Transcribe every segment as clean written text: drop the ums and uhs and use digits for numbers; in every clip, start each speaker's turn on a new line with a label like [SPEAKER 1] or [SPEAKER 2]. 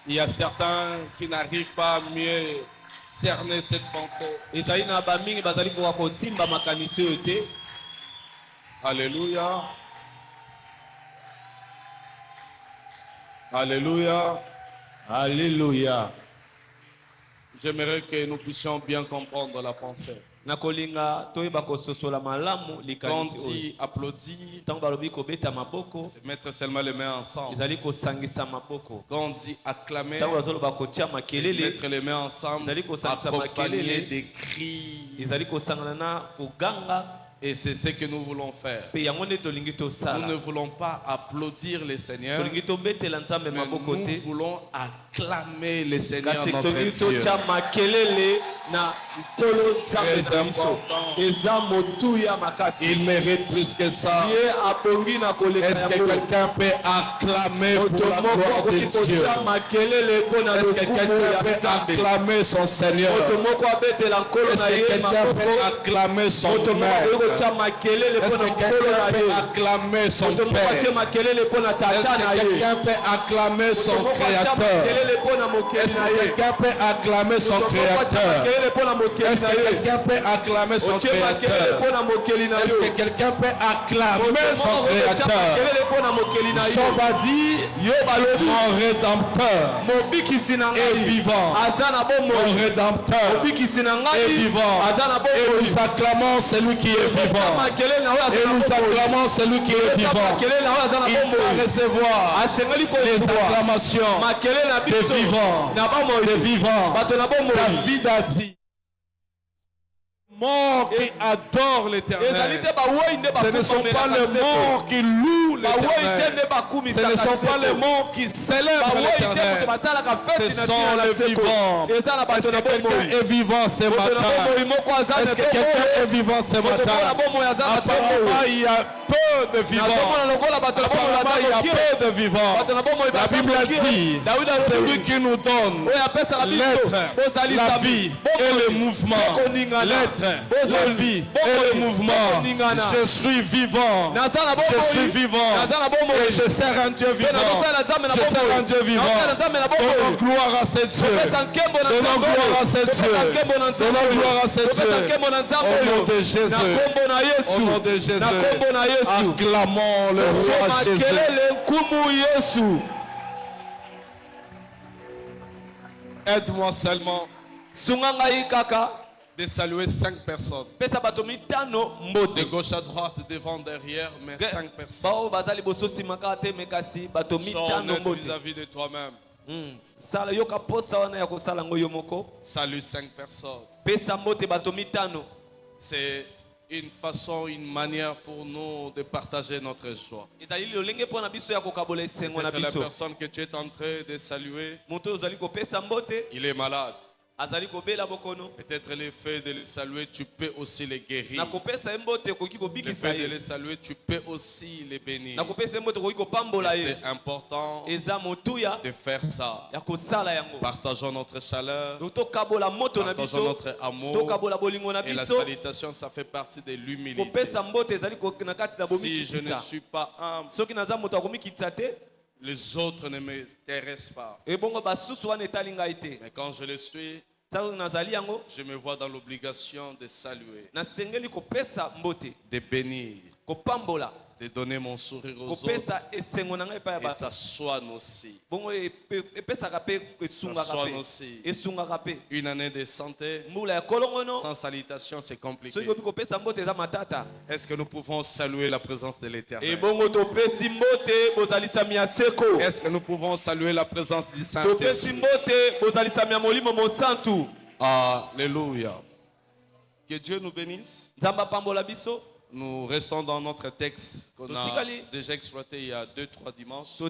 [SPEAKER 1] Il y a certains qui n'arrivent pas à mieux cerner cette pensée. Alléluia. Alléluia.
[SPEAKER 2] Alléluia.
[SPEAKER 1] J'aimerais que nous puissions bien comprendre la pensée.
[SPEAKER 2] Quand
[SPEAKER 1] on dit applaudir, c'est mettre seulement les mains ensemble. Quand on dit acclamer, c'est mettre les mains ensemble, accompagner des cris. Et c'est ce que nous voulons faire. Nous ne voulons pas applaudir les seigneurs, mais nous voulons acclamer les seigneurs notre Dieu. Il mérite plus que ça. Est-ce que quelqu'un peut acclamer pour la gloire de Dieu? Est-ce que quelqu'un peut acclamer son Seigneur? Est-ce que quelqu'un peut acclamer son Maître? Est-ce que quelqu'un peut acclamer son Père? Est-ce que quelqu'un peut acclamer son Créateur? Est-ce que quelqu'un peut acclamer son Créateur? Est-ce que quelqu'un peut acclamer son Créateur? Est-ce que quelqu'un peut acclamer son Créateur? Job a dit, mon Rédempteur est vivant. Mon Rédempteur est vivant. Et nous acclamons celui qui est vivant. Et nous acclamons celui qui est vivant. Il doit recevoir les acclamations des vivants. David a dit, morts qui adorent l'Éternel. Ce ne sont pas les morts qui louent l'Éternel. Ce ne sont pas les morts qui célèbrent l'Éternel. Ce sont les vivants. Est-ce que quelqu'un est vivant ce matin? Est-ce que quelqu'un est vivant ce matin? Apparemment, il y a peu de vivants. Apparemment, il y a peu de vivants. La Bible a dit, c'est lui qui nous donne l'être, la vie et le mouvement. L'être, la vie et le mouvement. Je suis vivant. Je suis vivant. Et je sers un Dieu vivant. Je sers un Dieu vivant. Donnons gloire à ce Dieu. Donnons gloire à ce Dieu. Donnons gloire à ce Dieu. Au nom de Jésus. Au nom de Jésus. Acclamons le roi Jésus. Aide-moi seulement de saluer 5 personnes. De gauche à droite, devant, derrière, mais 5 personnes. Sois honnête vis-à-vis de toi-même. Salue 5 personnes. C'est une façon, une manière pour nous de partager notre joie. Peut-être la personne que tu es en train de saluer, il est malade. Peut-être l'effet de le saluer, tu peux aussi les guérir. L'effet de le saluer, tu peux aussi les bénir. C'est important de faire ça. Partageons notre chaleur, partageons notre amour. Et la salutation, ça fait partie de l'humilité. Si je ne suis pas humble, les autres ne m'intéressent pas. Mais quand je le suis, je me vois dans l'obligation de saluer, de bénir, de donner mon sourire aux autres. Et ça soigne aussi. Ça soigne aussi. Une année de santé sans salutation, c'est compliqué. Est-ce que nous pouvons saluer la présence de l'Éternel? Est-ce que nous pouvons saluer la présence du Saint-Esprit? Alléluia. Que Dieu nous bénisse. Nous restons dans notre texte qu'on a déjà exploité il y a 2-3 dimanches.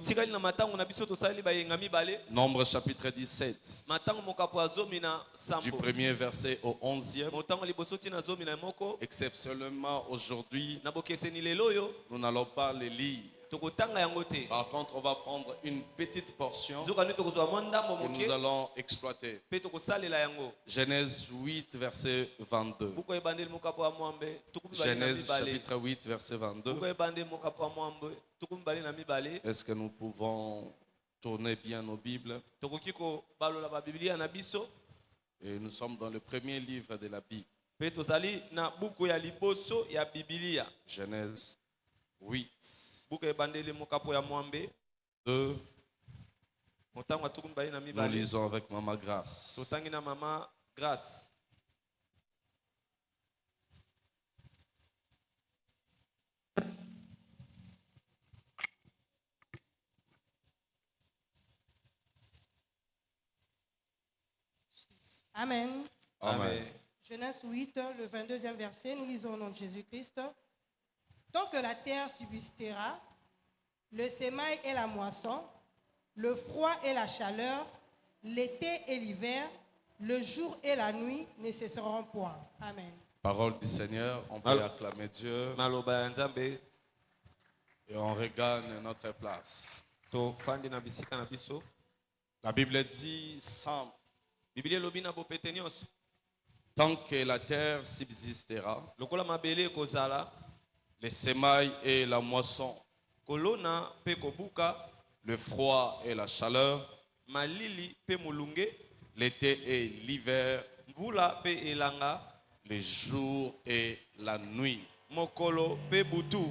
[SPEAKER 1] Nombre chapitre 17. Du premier verset au 11e. Exceptionnellement aujourd'hui, nous n'allons pas les lire. Par contre, on va prendre une petite portion que nous allons exploiter. Genèse 8, verset 22. Genèse chapitre 8, verset 22. Est-ce que nous pouvons tourner bien nos Bibles.
[SPEAKER 2] tokoki kobalola babiblia na biso
[SPEAKER 1] Et nous sommes dans le premier livre de la Bible,
[SPEAKER 2] mpe tozali na buku ya liboso ya bibilia
[SPEAKER 1] Genèse 8,
[SPEAKER 2] buku ebandeli mokapo ya mwambe
[SPEAKER 1] 2.
[SPEAKER 2] motango atuku mibale na
[SPEAKER 1] Nous
[SPEAKER 2] mibale
[SPEAKER 1] lisons avec Maman Grâce.
[SPEAKER 2] totangi na mama Grace.
[SPEAKER 3] Amen.
[SPEAKER 1] Amen.
[SPEAKER 3] Genèse 8, le 22e verset, nous lisons au nom de Jésus-Christ. Tant que la terre subsistera, le sémail et la moisson, le froid et la chaleur, l'été et l'hiver, le jour et la nuit ne cesseront point. Amen.
[SPEAKER 1] Parole du Seigneur, on peut
[SPEAKER 2] Alors-
[SPEAKER 1] acclamer Dieu
[SPEAKER 2] maloba ya nzambe
[SPEAKER 1] et on regagne notre place.
[SPEAKER 2] tofandi na bisika na biso.
[SPEAKER 1] La Bible dit, sans,
[SPEAKER 2] Biblia elobi na bopete nyonso
[SPEAKER 1] tant que la terre subsistera,
[SPEAKER 2] lokola mabele ekozala
[SPEAKER 1] les semailles et la moisson,
[SPEAKER 2] kolona mpe kobuka,
[SPEAKER 1] le froid et la chaleur,
[SPEAKER 2] malili mpe molunge,
[SPEAKER 1] l'été et l'hiver,
[SPEAKER 2] mvula mpe elanga,
[SPEAKER 1] les jours et la nuit.
[SPEAKER 2] mokolo mpe butu,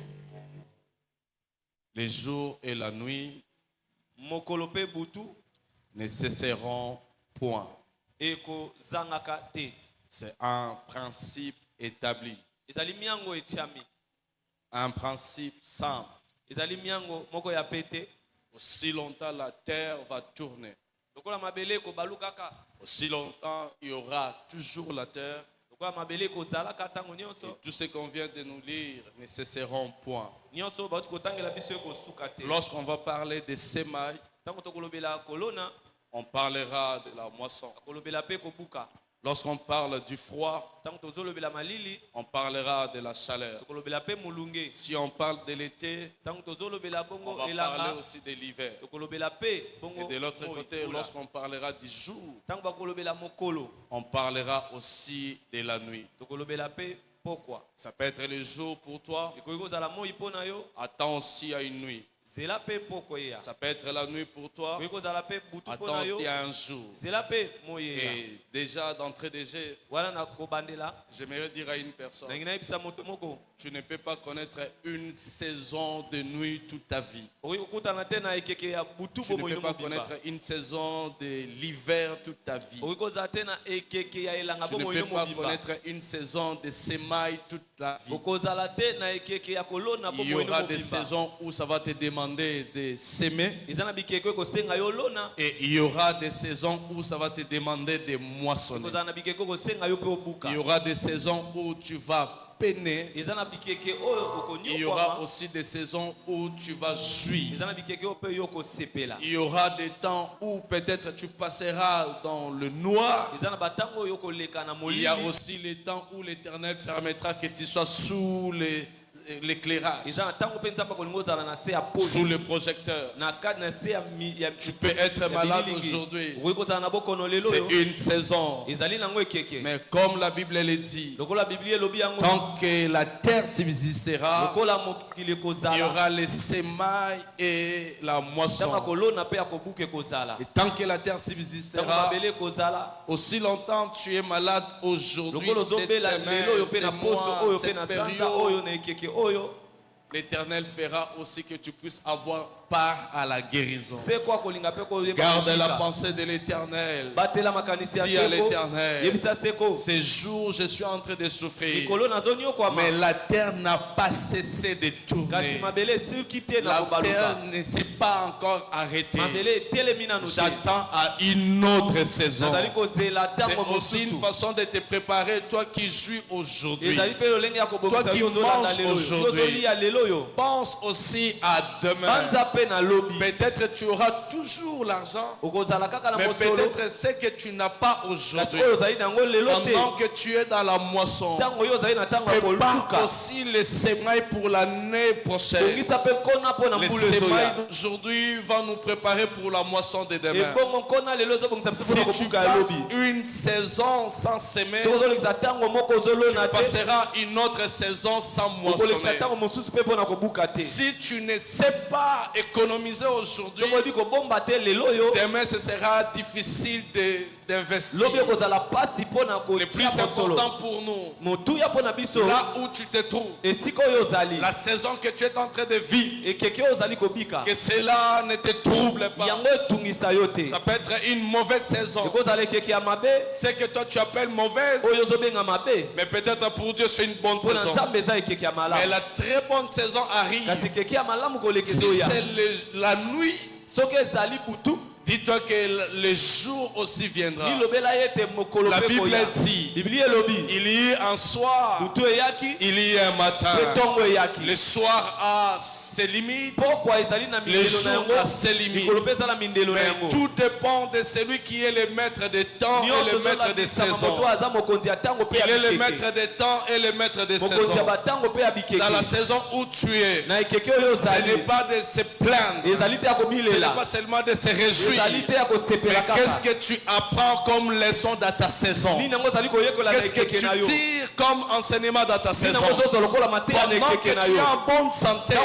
[SPEAKER 1] Les jours et la nuit
[SPEAKER 2] mokolo mpe butu
[SPEAKER 1] ne cesseront point.
[SPEAKER 2] ekozangaka te.
[SPEAKER 1] C'est un principe établi,
[SPEAKER 2] Ezali miango etiami,
[SPEAKER 1] un principe simple.
[SPEAKER 2] ezali miango moko ya pete.
[SPEAKER 1] Aussi longtemps la terre va tourner,
[SPEAKER 2] Lokola mabele ekobalukaka,
[SPEAKER 1] aussi longtemps il y aura toujours la terre.
[SPEAKER 2] lokola mabele ekozalaka ntango
[SPEAKER 1] Et
[SPEAKER 2] nyonso,
[SPEAKER 1] tout ce qu'on vient de nous lire ne cesseront point.
[SPEAKER 2] nyonso bauti kotangela biso ekosuka te.
[SPEAKER 1] Lorsqu'on va parler des semailles,
[SPEAKER 2] Ntango tokolobela kolona,
[SPEAKER 1] on parlera de la moisson.
[SPEAKER 2] kolobela mpe kobuka.
[SPEAKER 1] Lorsqu'on parle du froid,
[SPEAKER 2] Ntango tozolobela malili,
[SPEAKER 1] on parlera de la chaleur.
[SPEAKER 2] tokolobela mpe molunge.
[SPEAKER 1] Si on parle de l'été,
[SPEAKER 2] Ntango tozolobela
[SPEAKER 1] on
[SPEAKER 2] bongo
[SPEAKER 1] va parler
[SPEAKER 2] elanga,
[SPEAKER 1] aussi de l'hiver.
[SPEAKER 2] tokolobela mpe bongo
[SPEAKER 1] Et de l'autre
[SPEAKER 2] moi,
[SPEAKER 1] côté,
[SPEAKER 2] pula.
[SPEAKER 1] lorsqu'on parlera du jour,
[SPEAKER 2] Ntango bakolobela mokolo,
[SPEAKER 1] on parlera aussi de la nuit.
[SPEAKER 2] tokolobela mpe pokwa.
[SPEAKER 1] Ça peut être le jour pour toi,
[SPEAKER 2] Ekoki kozala moi mpo na yo,
[SPEAKER 1] attends aussi à une nuit.
[SPEAKER 2] zela mpe pokwa eya.
[SPEAKER 1] Ça peut être la nuit pour toi,
[SPEAKER 2] Ekoki kozala mpe butu mpo
[SPEAKER 1] attends
[SPEAKER 2] na yo,
[SPEAKER 1] aussi à un jour.
[SPEAKER 2] zela mpe moi eya.
[SPEAKER 1] Et déjà d'entrée de jeu,
[SPEAKER 2] Wana na kobandela,
[SPEAKER 1] j'aimerais dire à une personne,
[SPEAKER 2] nangi nayebisa moto moko,
[SPEAKER 1] tu ne peux pas connaître une saison de nuit toute ta vie.
[SPEAKER 2] okoki kokutana te na ekeke ya butu
[SPEAKER 1] Tu ne
[SPEAKER 2] bomoi
[SPEAKER 1] peux pas
[SPEAKER 2] mobimba.
[SPEAKER 1] connaître une saison de l'hiver toute ta vie.
[SPEAKER 2] Okoki kozala te na ekeke ya elanga
[SPEAKER 1] Tu ne
[SPEAKER 2] bomoi
[SPEAKER 1] peux pas
[SPEAKER 2] mobimba.
[SPEAKER 1] connaître une saison de semailles toute la vie.
[SPEAKER 2] okozala te na ekeke ya kolona
[SPEAKER 1] Il y
[SPEAKER 2] bomoi
[SPEAKER 1] aura des
[SPEAKER 2] mobimba.
[SPEAKER 1] saisons où ça va te demander de s'aimer.
[SPEAKER 2] Eza na bikeke ekosenga yo lona,
[SPEAKER 1] Et il y aura des saisons où ça va te demander de moissonner.
[SPEAKER 2] ekozala na bikeke ekosenga yo mpe obuka.
[SPEAKER 1] Il y aura des saisons où tu vas peiner.
[SPEAKER 2] Eza na bikeke oyo
[SPEAKER 1] Il y aura
[SPEAKER 2] okonyokwama,
[SPEAKER 1] aussi des saisons où tu vas jouir.
[SPEAKER 2] eza na bikeke oyo mpe yo okosepela.
[SPEAKER 1] Il y aura des temps où peut-être tu passeras dans le noir.
[SPEAKER 2] Eza na batango oyo okoleka na
[SPEAKER 1] Il y a
[SPEAKER 2] molili,
[SPEAKER 1] aussi les temps où l'Éternel permettra que tu sois sous l'éclairage,
[SPEAKER 2] eza na ntango mpe nzambe akolinga ozala na se ya
[SPEAKER 1] sous
[SPEAKER 2] poli,
[SPEAKER 1] le projecteur.
[SPEAKER 2] na kati na se ya
[SPEAKER 1] Tu peux être malade
[SPEAKER 2] bililingi.
[SPEAKER 1] aujourd'hui.
[SPEAKER 2] Okoki kozala na bokono lelo
[SPEAKER 1] C'est
[SPEAKER 2] oyo,
[SPEAKER 1] une saison.
[SPEAKER 2] ezali nango ekeke.
[SPEAKER 1] Mais comme la Bible le dit,
[SPEAKER 2] Lokola Biblia elobi yango,
[SPEAKER 1] tant que la terre subsistera,
[SPEAKER 2] lokola mokili
[SPEAKER 1] il y
[SPEAKER 2] ekozala,
[SPEAKER 1] aura les semailles et la
[SPEAKER 2] ntango
[SPEAKER 1] moisson.
[SPEAKER 2] akolona mpe akobuka ekozala,
[SPEAKER 1] Et tant que la terre
[SPEAKER 2] ntango
[SPEAKER 1] subsistera,
[SPEAKER 2] mabele ekozala,
[SPEAKER 1] aussi longtemps tu es malade aujourd'hui,
[SPEAKER 2] lokola
[SPEAKER 1] cette
[SPEAKER 2] ozobela lelo oyo
[SPEAKER 1] semaine,
[SPEAKER 2] mpe
[SPEAKER 1] ce
[SPEAKER 2] na poso oyo
[SPEAKER 1] mois,
[SPEAKER 2] mpe na
[SPEAKER 1] cette
[SPEAKER 2] sanza oyo
[SPEAKER 1] période,
[SPEAKER 2] na ekeke oyo,
[SPEAKER 1] l'Éternel fera aussi que tu puisses avoir part à la guérison.
[SPEAKER 2] seko akolinga mpe koyeba
[SPEAKER 1] Garde la
[SPEAKER 2] kobika.
[SPEAKER 1] pensée de l'Éternel.
[SPEAKER 2] Batela makanisi ya
[SPEAKER 1] Dis à
[SPEAKER 2] seko,
[SPEAKER 1] l'Éternel,
[SPEAKER 2] yebisa seko,
[SPEAKER 1] ces jours je suis en train de souffrir,
[SPEAKER 2] likolo nazonyokwama,
[SPEAKER 1] mais la terre n'a pas cessé de
[SPEAKER 2] kasi
[SPEAKER 1] tourner.
[SPEAKER 2] mabele esiliki te na
[SPEAKER 1] La terre
[SPEAKER 2] kobaluka,
[SPEAKER 1] ne s'est pas encore arrêtée.
[SPEAKER 2] mabele etelemi nanu te.
[SPEAKER 1] J'attends à une autre saison.
[SPEAKER 2] Nazali kozela
[SPEAKER 1] C'est
[SPEAKER 2] ntango
[SPEAKER 1] aussi une
[SPEAKER 2] mosusu,
[SPEAKER 1] façon de te préparer, toi qui jouis aujourd'hui.
[SPEAKER 2] ezali mpe lolenge ya kobomisa
[SPEAKER 1] Toi qui
[SPEAKER 2] yo ozolanda
[SPEAKER 1] manges
[SPEAKER 2] lelo oyo,
[SPEAKER 1] aujourd'hui.
[SPEAKER 2] yo ozolia lelo oyo,
[SPEAKER 1] Pense aussi à demain.
[SPEAKER 2] banza mpe na lobi,
[SPEAKER 1] Peut-être tu auras toujours l'argent,
[SPEAKER 2] okozala kaka na
[SPEAKER 1] mais
[SPEAKER 2] mosolo,
[SPEAKER 1] peut-être ce que tu n'as pas
[SPEAKER 2] kasi
[SPEAKER 1] aujourd'hui.
[SPEAKER 2] oyo ozali nango lelo te,
[SPEAKER 1] Pendant que tu es dans la moisson,
[SPEAKER 2] ntango oyo ozali na ntango ya
[SPEAKER 1] prépare
[SPEAKER 2] koluka,
[SPEAKER 1] aussi les semailles pour l'année prochaine.
[SPEAKER 2] ongisa mpe nkona mpo na
[SPEAKER 1] Les
[SPEAKER 2] mbula
[SPEAKER 1] semailles
[SPEAKER 2] ezoya,
[SPEAKER 1] d'aujourd'hui vont nous préparer pour la moisson de demain.
[SPEAKER 2] ebongo nkona lelo ezobongisa biso
[SPEAKER 1] Si
[SPEAKER 2] mpona
[SPEAKER 1] tu
[SPEAKER 2] kobuka ya
[SPEAKER 1] passes
[SPEAKER 2] lobi,
[SPEAKER 1] une saison sans semer,
[SPEAKER 2] soki ozolekisa ntango moko
[SPEAKER 1] tu
[SPEAKER 2] ozolona te,
[SPEAKER 1] passeras une autre saison sans
[SPEAKER 2] okolekisa
[SPEAKER 1] moissonner.
[SPEAKER 2] ntango mosusu mpe mpona kobuka te.
[SPEAKER 1] Si tu ne sais pas économiser aujourd'hui, demain ce sera difficile d'investir. Le plus important pour nous, là où tu te trouves, la saison que tu es en train de vivre, que cela ne te trouble pas. Ça peut être une mauvaise saison. Ce que toi tu appelles mauvaise, mais peut-être pour Dieu c'est une bonne saison. Mais la très bonne saison arrive. Si c'est la nuit, dis-toi que le jour aussi viendra. La Bible dit, il y a un soir, il y a un matin. Le soir a ses limites, le jour a ses limites. Mais tout dépend de celui qui est le maître des temps et le maître des saisons. Il est le maître des temps et le maître des saisons. Dans la saison où tu es, ce n'est pas de se plaindre, ce n'est pas seulement de se réjouir. Mais qu'est-ce que tu apprends comme leçon dans ta saison? Qu'est-ce que tu tires comme enseignement dans ta saison? Pendant que tu es en bonne santé,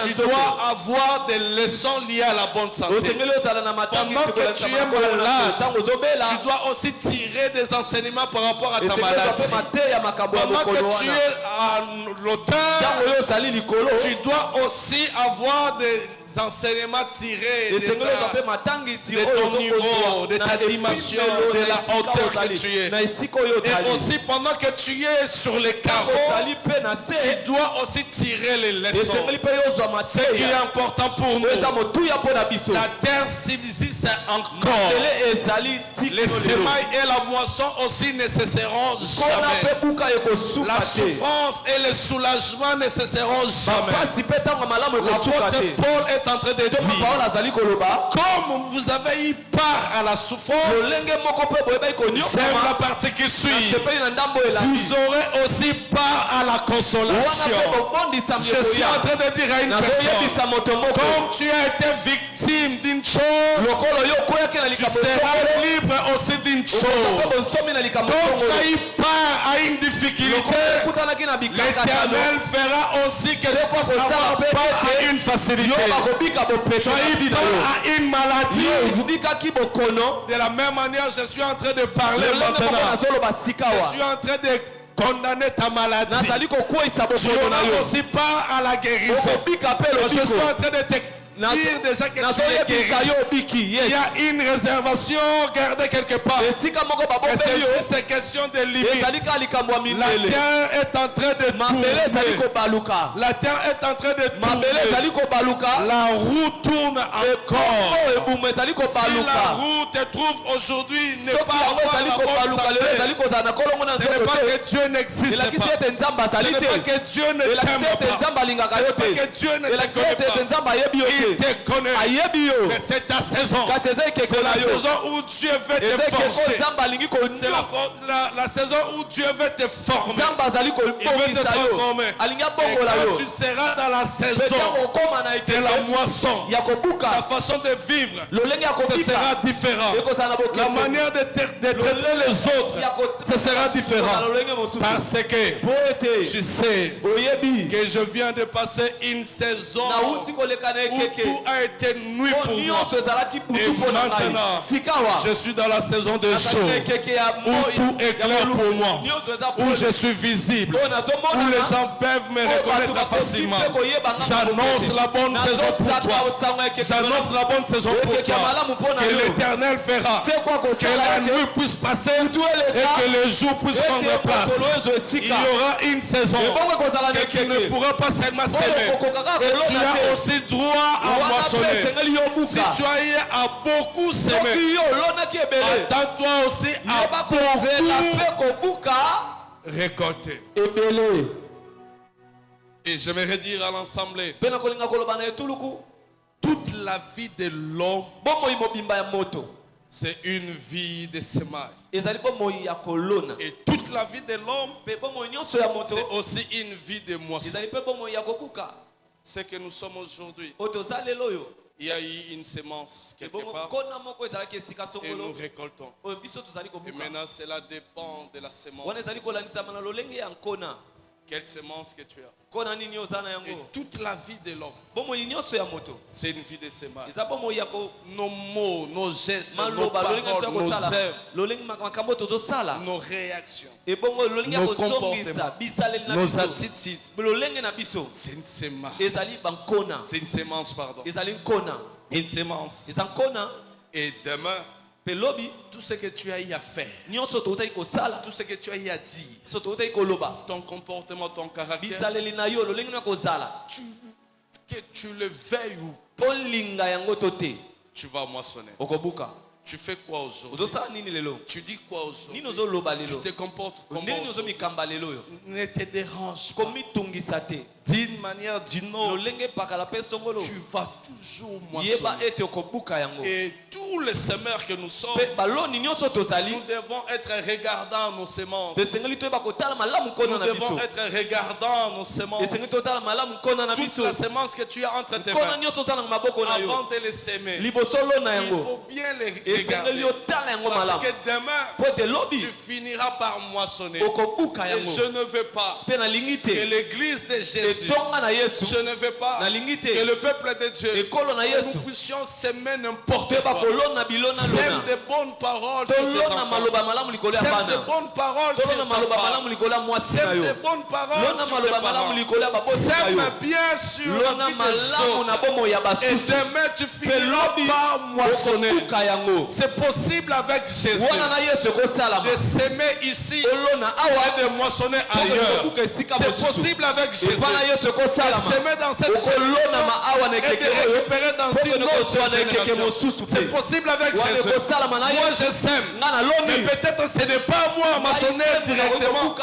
[SPEAKER 1] tu dois avoir des leçons liées à la bonne santé. Pendant que tu es malade, tu dois aussi tirer des enseignements par rapport à ta maladie. Pendant que tu es à l'auteur, tu dois aussi avoir des enseignements tirés de ton niveau, de ta dimension, de la hauteur que tu es. Et aussi pendant que tu es sur les carreaux, tu dois aussi tirer les leçons. Ce qui est important pour nous, la terre subsiste encore. Les semailles et la moisson aussi ne cesseront jamais. La souffrance et le soulagement ne cesseront jamais. L'apôtre Paul est en train de dire, comme vous avez eu part à la souffrance, j'aime la partie qui suit, vous aurez aussi part à la consolation. Je suis en train de dire à une personne, comme tu as été victime d'une chose, tu seras libre aussi d'une chose. Comme tu as eu part à une difficulté, l'Éternel fera aussi que tu puisses avoir part à une facilité. Tu as eu part à une maladie. De la même manière, je suis en train de parler maintenant. Je suis en train de condamner ta maladie. Tu auras aussi part à la guérison. Je suis en train de te dire déjà que tu es guéri. Il y a une réservation gardée quelque part. Et c'est juste une question de limite. La terre est en train de tourner. La terre est en train de tourner. La roue tourne encore. Si la roue te trouve aujourd'hui n'est pas avoir la bonne santé, ce n'est pas que Dieu n'existe pas. Ce n'est pas que Dieu ne t'aime pas. Ce n'est pas que Dieu ne te connaît pas. Il te connaît. Mais c'est ta saison. C'est la saison où Dieu veut te forger. C'est la saison où Dieu veut te former. Il veut te transformer. Et quand tu seras dans la saison de la moisson, la façon de vivre, ce sera différent. La manière de traiter les autres, ce sera différent. Parce que tu sais que je viens de passer une saison où tout a été nuit pour moi. Et maintenant, je suis dans la saison de jour où tout est clair pour moi, où je suis visible, où les gens peuvent me reconnaître facilement. J'annonce la bonne saison pour toi. J'annonce la bonne saison pour toi. Que l'Éternel fera que la nuit puisse passer et que le jour puisse prendre place. Il y aura une saison que tu ne pourras pas seulement s'aimer. Et tu as aussi droit à moissonner. Si tu as eu à beaucoup s'aimer, attends-toi aussi à beaucoup récolter. Et j'aimerais dire à l'ensemble, toute la vie de l'homme, c'est une vie de semailles. Et toute la vie de l'homme, c'est aussi une vie de moisson. Ce que nous sommes aujourd'hui, il y a eu une semence quelque part et nous récoltons. Et maintenant, cela dépend de la semence. Quelle semence que tu as.
[SPEAKER 2] kona nini ozana
[SPEAKER 1] Et
[SPEAKER 2] yango
[SPEAKER 1] toute la vie de l'homme,
[SPEAKER 2] bomo nyonso ya moto
[SPEAKER 1] c'est une vie de semence.
[SPEAKER 2] eza bomo ya ko
[SPEAKER 1] Nos mots, nos gestes, nos
[SPEAKER 2] maloba lolingi
[SPEAKER 1] paroles,
[SPEAKER 2] ya
[SPEAKER 1] nos
[SPEAKER 2] kosala
[SPEAKER 1] œuvres,
[SPEAKER 2] lolingi makambo tozosala
[SPEAKER 1] nos réactions,
[SPEAKER 2] ebongo lolingi ya
[SPEAKER 1] nos
[SPEAKER 2] kosongisa
[SPEAKER 1] comportements,
[SPEAKER 2] bisaleli na
[SPEAKER 1] nos
[SPEAKER 2] biso
[SPEAKER 1] attitudes.
[SPEAKER 2] lolenge na biso
[SPEAKER 1] C'est une semence.
[SPEAKER 2] ezali bankona
[SPEAKER 1] C'est une semence, pardon.
[SPEAKER 2] ezali nkona
[SPEAKER 1] Une semence.
[SPEAKER 2] eza nkona
[SPEAKER 1] Et demain,
[SPEAKER 2] mpe lobi
[SPEAKER 1] tout ce que tu as eu à faire,
[SPEAKER 2] nyonso tokotaki kosala
[SPEAKER 1] tout ce que tu as eu à dire,
[SPEAKER 2] nyonso tokotaki koloba
[SPEAKER 1] ton comportement, ton caractère,
[SPEAKER 2] bisaleli na yo lolingi na kozala
[SPEAKER 1] que tu le veuilles ou
[SPEAKER 2] olinga yango to te
[SPEAKER 1] tu vas moissonner.
[SPEAKER 2] okobuka
[SPEAKER 1] Tu fais quoi aujourd'hui?
[SPEAKER 2] ozosala nini lelo
[SPEAKER 1] Tu dis quoi aujourd'hui?
[SPEAKER 2] nini ozoloba
[SPEAKER 1] Tu
[SPEAKER 2] lelo
[SPEAKER 1] te comportes comment
[SPEAKER 2] ndenge
[SPEAKER 1] aujourd'hui?
[SPEAKER 2] ozomikamba lelo yo
[SPEAKER 1] Ne te dérange pas.
[SPEAKER 2] komitungisa te
[SPEAKER 1] D'une manière, d'une autre,
[SPEAKER 2] lolenge epakala mpe songolo
[SPEAKER 1] tu vas toujours
[SPEAKER 2] yeba
[SPEAKER 1] moissonner.
[SPEAKER 2] ete okobuka yango
[SPEAKER 1] Et tous les semeurs que nous sommes,
[SPEAKER 2] mpe baloni nyonso tozali
[SPEAKER 1] nous devons être regardants nos semences.
[SPEAKER 2] tosengeli toyeba kotala malamu nkona
[SPEAKER 1] Nous
[SPEAKER 2] na
[SPEAKER 1] devons
[SPEAKER 2] biso
[SPEAKER 1] être regardants nos semences.
[SPEAKER 2] esengeli totala malamu nkona na
[SPEAKER 1] Toute
[SPEAKER 2] biso
[SPEAKER 1] la semence que tu as entre tes
[SPEAKER 2] nkona
[SPEAKER 1] mains,
[SPEAKER 2] nyonso ozala na maboko na yo
[SPEAKER 1] avant de les semer,
[SPEAKER 2] liboso lona
[SPEAKER 1] il
[SPEAKER 2] yango
[SPEAKER 1] faut bien les
[SPEAKER 2] esengeli
[SPEAKER 1] regarder.
[SPEAKER 2] otala yango
[SPEAKER 1] Parce
[SPEAKER 2] malamu
[SPEAKER 1] que demain,
[SPEAKER 2] po ete lobi
[SPEAKER 1] tu finiras par moissonner.
[SPEAKER 2] okobuka
[SPEAKER 1] Et
[SPEAKER 2] yango
[SPEAKER 1] je ne veux pas
[SPEAKER 2] mpe nalingi
[SPEAKER 1] que
[SPEAKER 2] te
[SPEAKER 1] l'église de Jésus,
[SPEAKER 2] etonga na yesu
[SPEAKER 1] je ne veux pas
[SPEAKER 2] nalingi te
[SPEAKER 1] que le peuple de Dieu,
[SPEAKER 2] ekolo na
[SPEAKER 1] que
[SPEAKER 2] yesu
[SPEAKER 1] nous puissions semer n'importe
[SPEAKER 2] toyeba
[SPEAKER 1] quoi.
[SPEAKER 2] kolona bilona
[SPEAKER 1] Sème
[SPEAKER 2] lona
[SPEAKER 1] de bonnes paroles sur tes
[SPEAKER 2] tolona
[SPEAKER 1] enfants.
[SPEAKER 2] maloba malamu likolo ya
[SPEAKER 1] Sème
[SPEAKER 2] bana
[SPEAKER 1] de bonnes paroles sur
[SPEAKER 2] tolona
[SPEAKER 1] ta
[SPEAKER 2] maloba
[SPEAKER 1] femme.
[SPEAKER 2] malamu likolo ya mwasi na
[SPEAKER 1] Sème
[SPEAKER 2] yo
[SPEAKER 1] de bonnes paroles
[SPEAKER 2] lona
[SPEAKER 1] sur tes
[SPEAKER 2] maloba malamu
[SPEAKER 1] parents.
[SPEAKER 2] likolo ya babosi na yo
[SPEAKER 1] Sème bien sûr la
[SPEAKER 2] lona
[SPEAKER 1] vie des
[SPEAKER 2] malamu na
[SPEAKER 1] autres.
[SPEAKER 2] bomo ya
[SPEAKER 1] Et
[SPEAKER 2] basusu
[SPEAKER 1] demain tu
[SPEAKER 2] mpe
[SPEAKER 1] finiras
[SPEAKER 2] lobi
[SPEAKER 1] par moissonner.
[SPEAKER 2] okobuka yango
[SPEAKER 1] C'est possible avec Jésus
[SPEAKER 2] wana na yesu ekosalama
[SPEAKER 1] de s'aimer ici
[SPEAKER 2] olona awa
[SPEAKER 1] et de moissonner
[SPEAKER 2] po
[SPEAKER 1] ailleurs.
[SPEAKER 2] okobuka esika
[SPEAKER 1] C'est
[SPEAKER 2] mosusu
[SPEAKER 1] possible avec Jésus
[SPEAKER 2] epa na yesu
[SPEAKER 1] de
[SPEAKER 2] ekosalama
[SPEAKER 1] s'aimer dans cette
[SPEAKER 2] okolonama awa na
[SPEAKER 1] et de
[SPEAKER 2] ekeke oyo
[SPEAKER 1] récupérer dans
[SPEAKER 2] po
[SPEAKER 1] une
[SPEAKER 2] kende kozwa
[SPEAKER 1] autre
[SPEAKER 2] na ekeke
[SPEAKER 1] génération.
[SPEAKER 2] mosusu
[SPEAKER 1] C'est
[SPEAKER 2] te
[SPEAKER 1] possible avec
[SPEAKER 2] wana
[SPEAKER 1] Jésus.
[SPEAKER 2] ekosalama na
[SPEAKER 1] Moi
[SPEAKER 2] yesu
[SPEAKER 1] je sème,
[SPEAKER 2] nga na
[SPEAKER 1] mais
[SPEAKER 2] lomi
[SPEAKER 1] peut-être ce n'est pas moi à moissonner directement.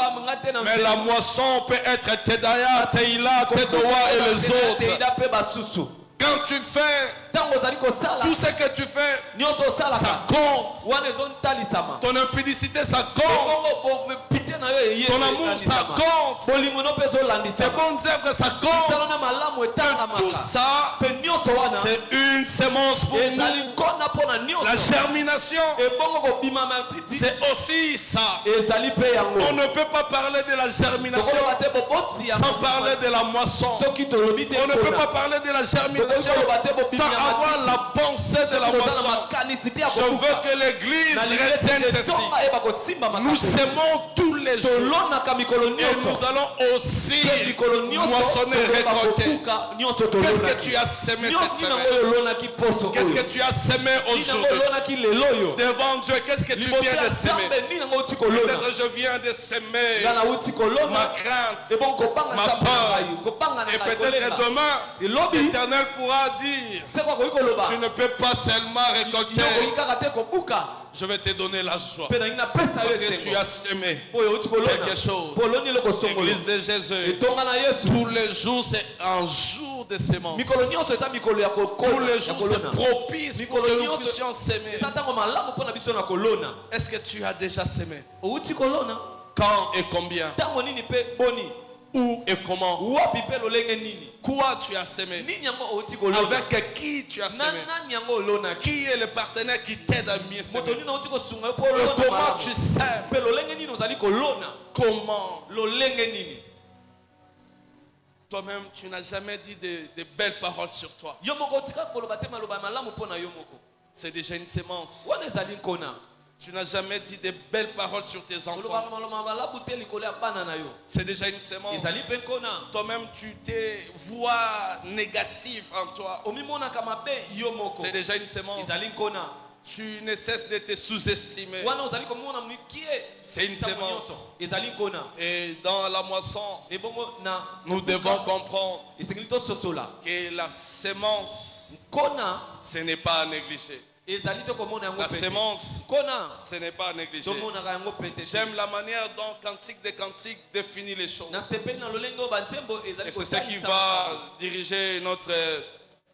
[SPEAKER 1] Mais la moisson peut être Tedaya, Teila, Tedoa et les autres.
[SPEAKER 2] mpe basusu
[SPEAKER 1] Quand tu fais
[SPEAKER 2] ntango ozali kosala
[SPEAKER 1] tout ce que tu fais,
[SPEAKER 2] nyonso
[SPEAKER 1] ça
[SPEAKER 2] osalaka
[SPEAKER 1] compte.
[SPEAKER 2] wana ezotalisama
[SPEAKER 1] Ton impudicité, ça compte.
[SPEAKER 2] bongo pite na yo eye
[SPEAKER 1] Ton amour, ça compte.
[SPEAKER 2] bolingo no mpe
[SPEAKER 1] Tes
[SPEAKER 2] ezolandisama
[SPEAKER 1] bonnes œuvres, ça compte.
[SPEAKER 2] sala na malamu
[SPEAKER 1] Tout
[SPEAKER 2] etangamaka
[SPEAKER 1] ça,
[SPEAKER 2] mpe nyonso wana
[SPEAKER 1] c'est une semence pour
[SPEAKER 2] ezali
[SPEAKER 1] nous.
[SPEAKER 2] nkona mpo na
[SPEAKER 1] La
[SPEAKER 2] nyonso
[SPEAKER 1] germination,
[SPEAKER 2] ebongo kobima matiti
[SPEAKER 1] c'est aussi ça.
[SPEAKER 2] ezali mpe yango
[SPEAKER 1] On ne peut pas parler de la germination
[SPEAKER 2] tokoloba te boboti ya
[SPEAKER 1] sans parler de la moisson.
[SPEAKER 2] soki tolobi te
[SPEAKER 1] On ne peut
[SPEAKER 2] nkona
[SPEAKER 1] pas parler de la germination sans avoir la pensée de la moisson.
[SPEAKER 2] makanisite ya
[SPEAKER 1] Je veux
[SPEAKER 2] kobuka
[SPEAKER 1] que l'église retienne ceci.
[SPEAKER 2] tonga eba kosimba
[SPEAKER 1] Nous
[SPEAKER 2] makambo
[SPEAKER 1] semons tous les jours
[SPEAKER 2] tolonaka mikolo
[SPEAKER 1] et nous
[SPEAKER 2] nyonso
[SPEAKER 1] allons aussi
[SPEAKER 2] mpe mikolo nyonso
[SPEAKER 1] moissonner,
[SPEAKER 2] tokoka
[SPEAKER 1] récolter.
[SPEAKER 2] kobuka nyonso
[SPEAKER 1] Qu'est-ce que
[SPEAKER 2] tolonaki
[SPEAKER 1] tu as semé
[SPEAKER 2] nyonso
[SPEAKER 1] cette
[SPEAKER 2] nango
[SPEAKER 1] semaine?
[SPEAKER 2] oyo olonaki poso
[SPEAKER 1] Qu'est-ce
[SPEAKER 2] oyo
[SPEAKER 1] que tu as semé
[SPEAKER 2] nini nango
[SPEAKER 1] aujourd'hui?
[SPEAKER 2] olonaki lelo oyo
[SPEAKER 1] Devant Dieu, qu'est-ce que tu
[SPEAKER 2] liboso
[SPEAKER 1] viens
[SPEAKER 2] ya
[SPEAKER 1] de semer?
[SPEAKER 2] nzambe nini nango outi kolona
[SPEAKER 1] Peut-être je viens de semer
[SPEAKER 2] nga nauti
[SPEAKER 1] ma
[SPEAKER 2] kolona
[SPEAKER 1] crainte.
[SPEAKER 2] ebon kobanga
[SPEAKER 1] Ma
[SPEAKER 2] nzambe
[SPEAKER 1] peur.
[SPEAKER 2] na ngai kobanga na
[SPEAKER 1] Et
[SPEAKER 2] ngai
[SPEAKER 1] peut-être
[SPEAKER 2] kolenga
[SPEAKER 1] demain,
[SPEAKER 2] elobi
[SPEAKER 1] l'Éternel pourra dire,
[SPEAKER 2] seko akoki koloba
[SPEAKER 1] tu ne peux pas seulement récolter,
[SPEAKER 2] yokoki kaka te kobuka
[SPEAKER 1] je vais te donner la joie.
[SPEAKER 2] mpe nangi napesa yo
[SPEAKER 1] Parce que tu
[SPEAKER 2] esengo
[SPEAKER 1] as semé
[SPEAKER 2] oyo outi kolona
[SPEAKER 1] quelque chose.
[SPEAKER 2] mpo oloni eloko songolo
[SPEAKER 1] L'église de Jésus,
[SPEAKER 2] etonga na yesu
[SPEAKER 1] tous les jours, c'est un jour de sémence.
[SPEAKER 2] mikolo nyonso eza mikolo ya
[SPEAKER 1] Tous les jours, c'est
[SPEAKER 2] kolona
[SPEAKER 1] propice pour que
[SPEAKER 2] mikolo
[SPEAKER 1] nous
[SPEAKER 2] nyonso
[SPEAKER 1] puissions s'aimer.
[SPEAKER 2] eza ntango malamu mpo na biso na kolona
[SPEAKER 1] Est-ce que tu as déjà semé?
[SPEAKER 2] outi kolona
[SPEAKER 1] Quand et combien?
[SPEAKER 2] ntango nini mpe boni
[SPEAKER 1] Où et comment?
[SPEAKER 2] wapi mpe lolenge nini
[SPEAKER 1] Quoi tu as semé?
[SPEAKER 2] nini yango outi kolona
[SPEAKER 1] Avec qui tu as semé?
[SPEAKER 2] nani yango olonaki
[SPEAKER 1] Qui est le partenaire qui t'aide à mieux
[SPEAKER 2] moto
[SPEAKER 1] semer?
[SPEAKER 2] nini outi kosunga yo mpo
[SPEAKER 1] Et
[SPEAKER 2] olona
[SPEAKER 1] comment
[SPEAKER 2] malamu.
[SPEAKER 1] tu sèmes?
[SPEAKER 2] mpe lolenge nini ozali kolona
[SPEAKER 1] Comment?
[SPEAKER 2] lolenge nini
[SPEAKER 1] Toi-même, tu n'as jamais dit de belles paroles sur toi.
[SPEAKER 2] yo moko otika koloba te maloba ya malamu mpo na yo moko
[SPEAKER 1] C'est déjà une sémence.
[SPEAKER 2] wana ezali nkona
[SPEAKER 1] Tu n'as jamais dit de belles paroles sur tes enfants.
[SPEAKER 2] olobaka maloba malamu te likolo ya bana na yo
[SPEAKER 1] C'est déjà une sémence.
[SPEAKER 2] ezali mpe nkona
[SPEAKER 1] Toi-même, tu te vois négatif en toi.
[SPEAKER 2] omimonaka mabe yo moko
[SPEAKER 1] C'est déjà une sémence.
[SPEAKER 2] ezali nkona
[SPEAKER 1] Tu ne cesses de te sous-estimer.
[SPEAKER 2] wana ozali komona mikie
[SPEAKER 1] C'est une
[SPEAKER 2] ntango
[SPEAKER 1] sémence.
[SPEAKER 2] nyonso ezali nkona
[SPEAKER 1] Et dans la moisson,
[SPEAKER 2] ebongo na
[SPEAKER 1] nous devons comprendre
[SPEAKER 2] esengeli tososola
[SPEAKER 1] que la sémence,
[SPEAKER 2] nkona
[SPEAKER 1] ce n'est pas à négliger.
[SPEAKER 2] ezali tokomona yango
[SPEAKER 1] La
[SPEAKER 2] pete
[SPEAKER 1] sémence,
[SPEAKER 2] nkona
[SPEAKER 1] ce n'est pas à négliger.
[SPEAKER 2] tomonaka yango pete te.
[SPEAKER 1] J'aime la manière dont Cantique des Cantiques définit les choses.
[SPEAKER 2] nasepeli na lolenge oyo banzembo ezali
[SPEAKER 1] Et c'est ce qui
[SPEAKER 2] kosalisa
[SPEAKER 1] va diriger notre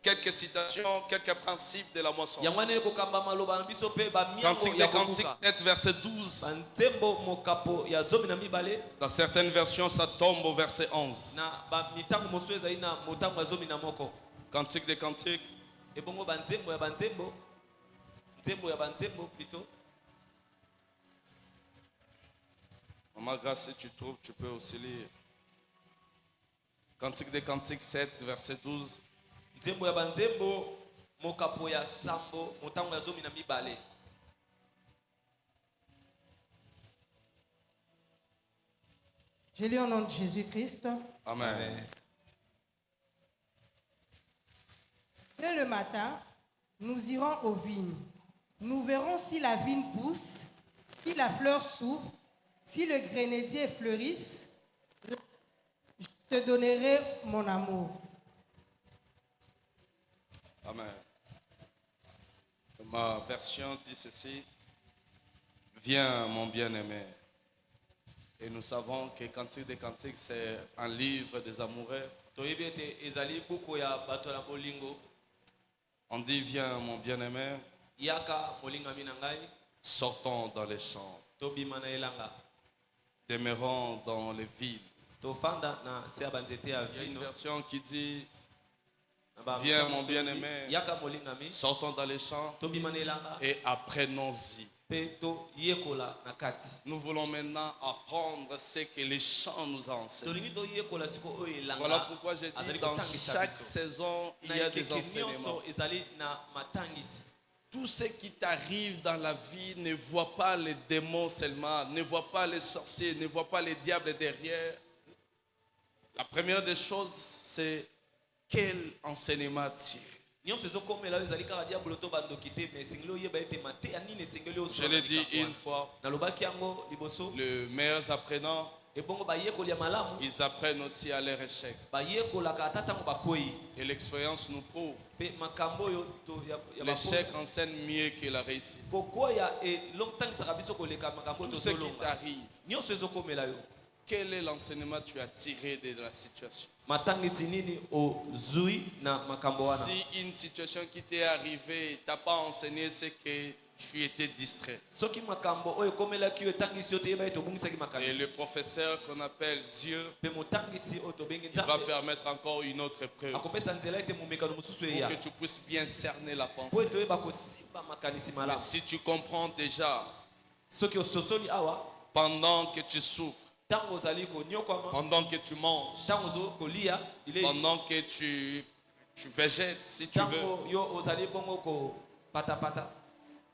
[SPEAKER 1] quelques citations, quelques principes de la moisson.
[SPEAKER 2] yango wana ekokamba maloba na biso mpe bamiango
[SPEAKER 1] Cantique
[SPEAKER 2] ya
[SPEAKER 1] des Cantiques,
[SPEAKER 2] kobuka
[SPEAKER 1] 7, verset 12.
[SPEAKER 2] banzembo mokapo ya zomi na mibale
[SPEAKER 1] Dans certaines versions, ça tombe au verset 11.
[SPEAKER 2] na mitango mosusu ezali na motango ya zomi na moko
[SPEAKER 1] Cantique des Cantiques,
[SPEAKER 2] ebongo banzembo ya banzembo nzembo ya banzembo plutôt
[SPEAKER 1] Maman Grâce, si tu trouves, tu peux aussi lire. Cantique des Cantiques 7, verset 12.
[SPEAKER 2] Nzembo ya banzembo mokapo ya sambo motango ya zomi na mibale.
[SPEAKER 3] Je lis au nom de Jésus-Christ.
[SPEAKER 1] Amen.
[SPEAKER 3] Dès le matin, nous irons aux vignes. Nous verrons si la vigne pousse, si la fleur s'ouvre, si le grenadier fleurisse. Je te donnerai mon amour.
[SPEAKER 1] Amen. Ma version dit ceci. Viens, mon bien-aimé. Et nous savons que Cantique des Cantiques, c'est un livre des amoureux.
[SPEAKER 2] Toyebi ete ezali buku ya bato na bolingo.
[SPEAKER 1] On dit, viens, mon bien-aimé.
[SPEAKER 2] Yaka molingami na ngai.
[SPEAKER 1] Sortons dans les champs.
[SPEAKER 2] Tobima na elanga.
[SPEAKER 1] Demeurons dans les villes.
[SPEAKER 2] Tofanda na se ya banzete ya
[SPEAKER 1] Il y a une
[SPEAKER 2] vino.
[SPEAKER 1] version qui dit,
[SPEAKER 2] Na ba-
[SPEAKER 1] viens, mon bien-aimé.
[SPEAKER 2] Yaka molingami.
[SPEAKER 1] Sortons dans les champs
[SPEAKER 2] Tobima na elanga.
[SPEAKER 1] et apprenons-y.
[SPEAKER 2] Pe to yekola na kati.
[SPEAKER 1] Nous voulons maintenant apprendre ce que les chants nous enseignent.
[SPEAKER 2] Tolingi to yekola siko oyo elanga.
[SPEAKER 1] Voilà pourquoi j'ai dit,
[SPEAKER 2] Azali
[SPEAKER 1] dans
[SPEAKER 2] kotangisa
[SPEAKER 1] chaque
[SPEAKER 2] biso.
[SPEAKER 1] saison, il
[SPEAKER 2] Na
[SPEAKER 1] y a des
[SPEAKER 2] ekeke
[SPEAKER 1] enseignements.
[SPEAKER 2] nyonso ezali na matangisi.
[SPEAKER 1] Tout ce qui t'arrive dans la vie, ne vois pas les démons seulement, ne vois pas les sorciers, ne vois pas les diables derrière. La première des choses, c'est quel enseignement tirer.
[SPEAKER 2] Nyonso ezokomela oyo ezali kaka diabolo to bandoki te mais esengeli oyeba ete mateya nini esengeli
[SPEAKER 1] Je l'ai dit une fois,
[SPEAKER 2] nalobaki yango liboso
[SPEAKER 1] les meilleurs apprenants,
[SPEAKER 2] ebongo bayekoli ya malamu
[SPEAKER 1] ils apprennent aussi à leur échec.
[SPEAKER 2] bayekolaka ata ntango bakoyi
[SPEAKER 1] Et l'expérience nous prouve,
[SPEAKER 2] mpe makambo oyo ya
[SPEAKER 1] l'échec enseigne mieux que la réussite.
[SPEAKER 2] kokoya etangisaka biso koleka makambo oyo
[SPEAKER 1] Tout ce qui
[SPEAKER 2] tozolonga
[SPEAKER 1] t'arrive,
[SPEAKER 2] nyonso ezokomela yo
[SPEAKER 1] quel est l'enseignement que tu as tiré de la situation?
[SPEAKER 2] matangisi nini ozwi na makambo wana
[SPEAKER 1] Si une situation qui t'est arrivée, t'as pas enseigné, c'est que tu étais distrait.
[SPEAKER 2] soki makambo oyo ekomelaki yo etangisi yo toyeba ete obungisaki
[SPEAKER 1] Et
[SPEAKER 2] makambo
[SPEAKER 1] le professeur qu'on appelle Dieu,
[SPEAKER 2] mpe motangisi oyo tobengi
[SPEAKER 1] il va
[SPEAKER 2] nzambe
[SPEAKER 1] permettre encore une autre preuve
[SPEAKER 2] akopesa nzela ete momekano mosusu
[SPEAKER 1] pour
[SPEAKER 2] eya
[SPEAKER 1] que tu puisses bien cerner la
[SPEAKER 2] po
[SPEAKER 1] pensée.
[SPEAKER 2] ete oyeba kosimba makanisi
[SPEAKER 1] Mais
[SPEAKER 2] malamu
[SPEAKER 1] si tu comprends déjà,
[SPEAKER 2] soki ososoli awa
[SPEAKER 1] pendant que tu souffres,
[SPEAKER 2] ntango ozali konyokwama
[SPEAKER 1] pendant que tu manges,
[SPEAKER 2] ntango ozokolia bilei
[SPEAKER 1] pendant que tu végètes, si tu veux,
[SPEAKER 2] ntango yo ozali bongo kopatapata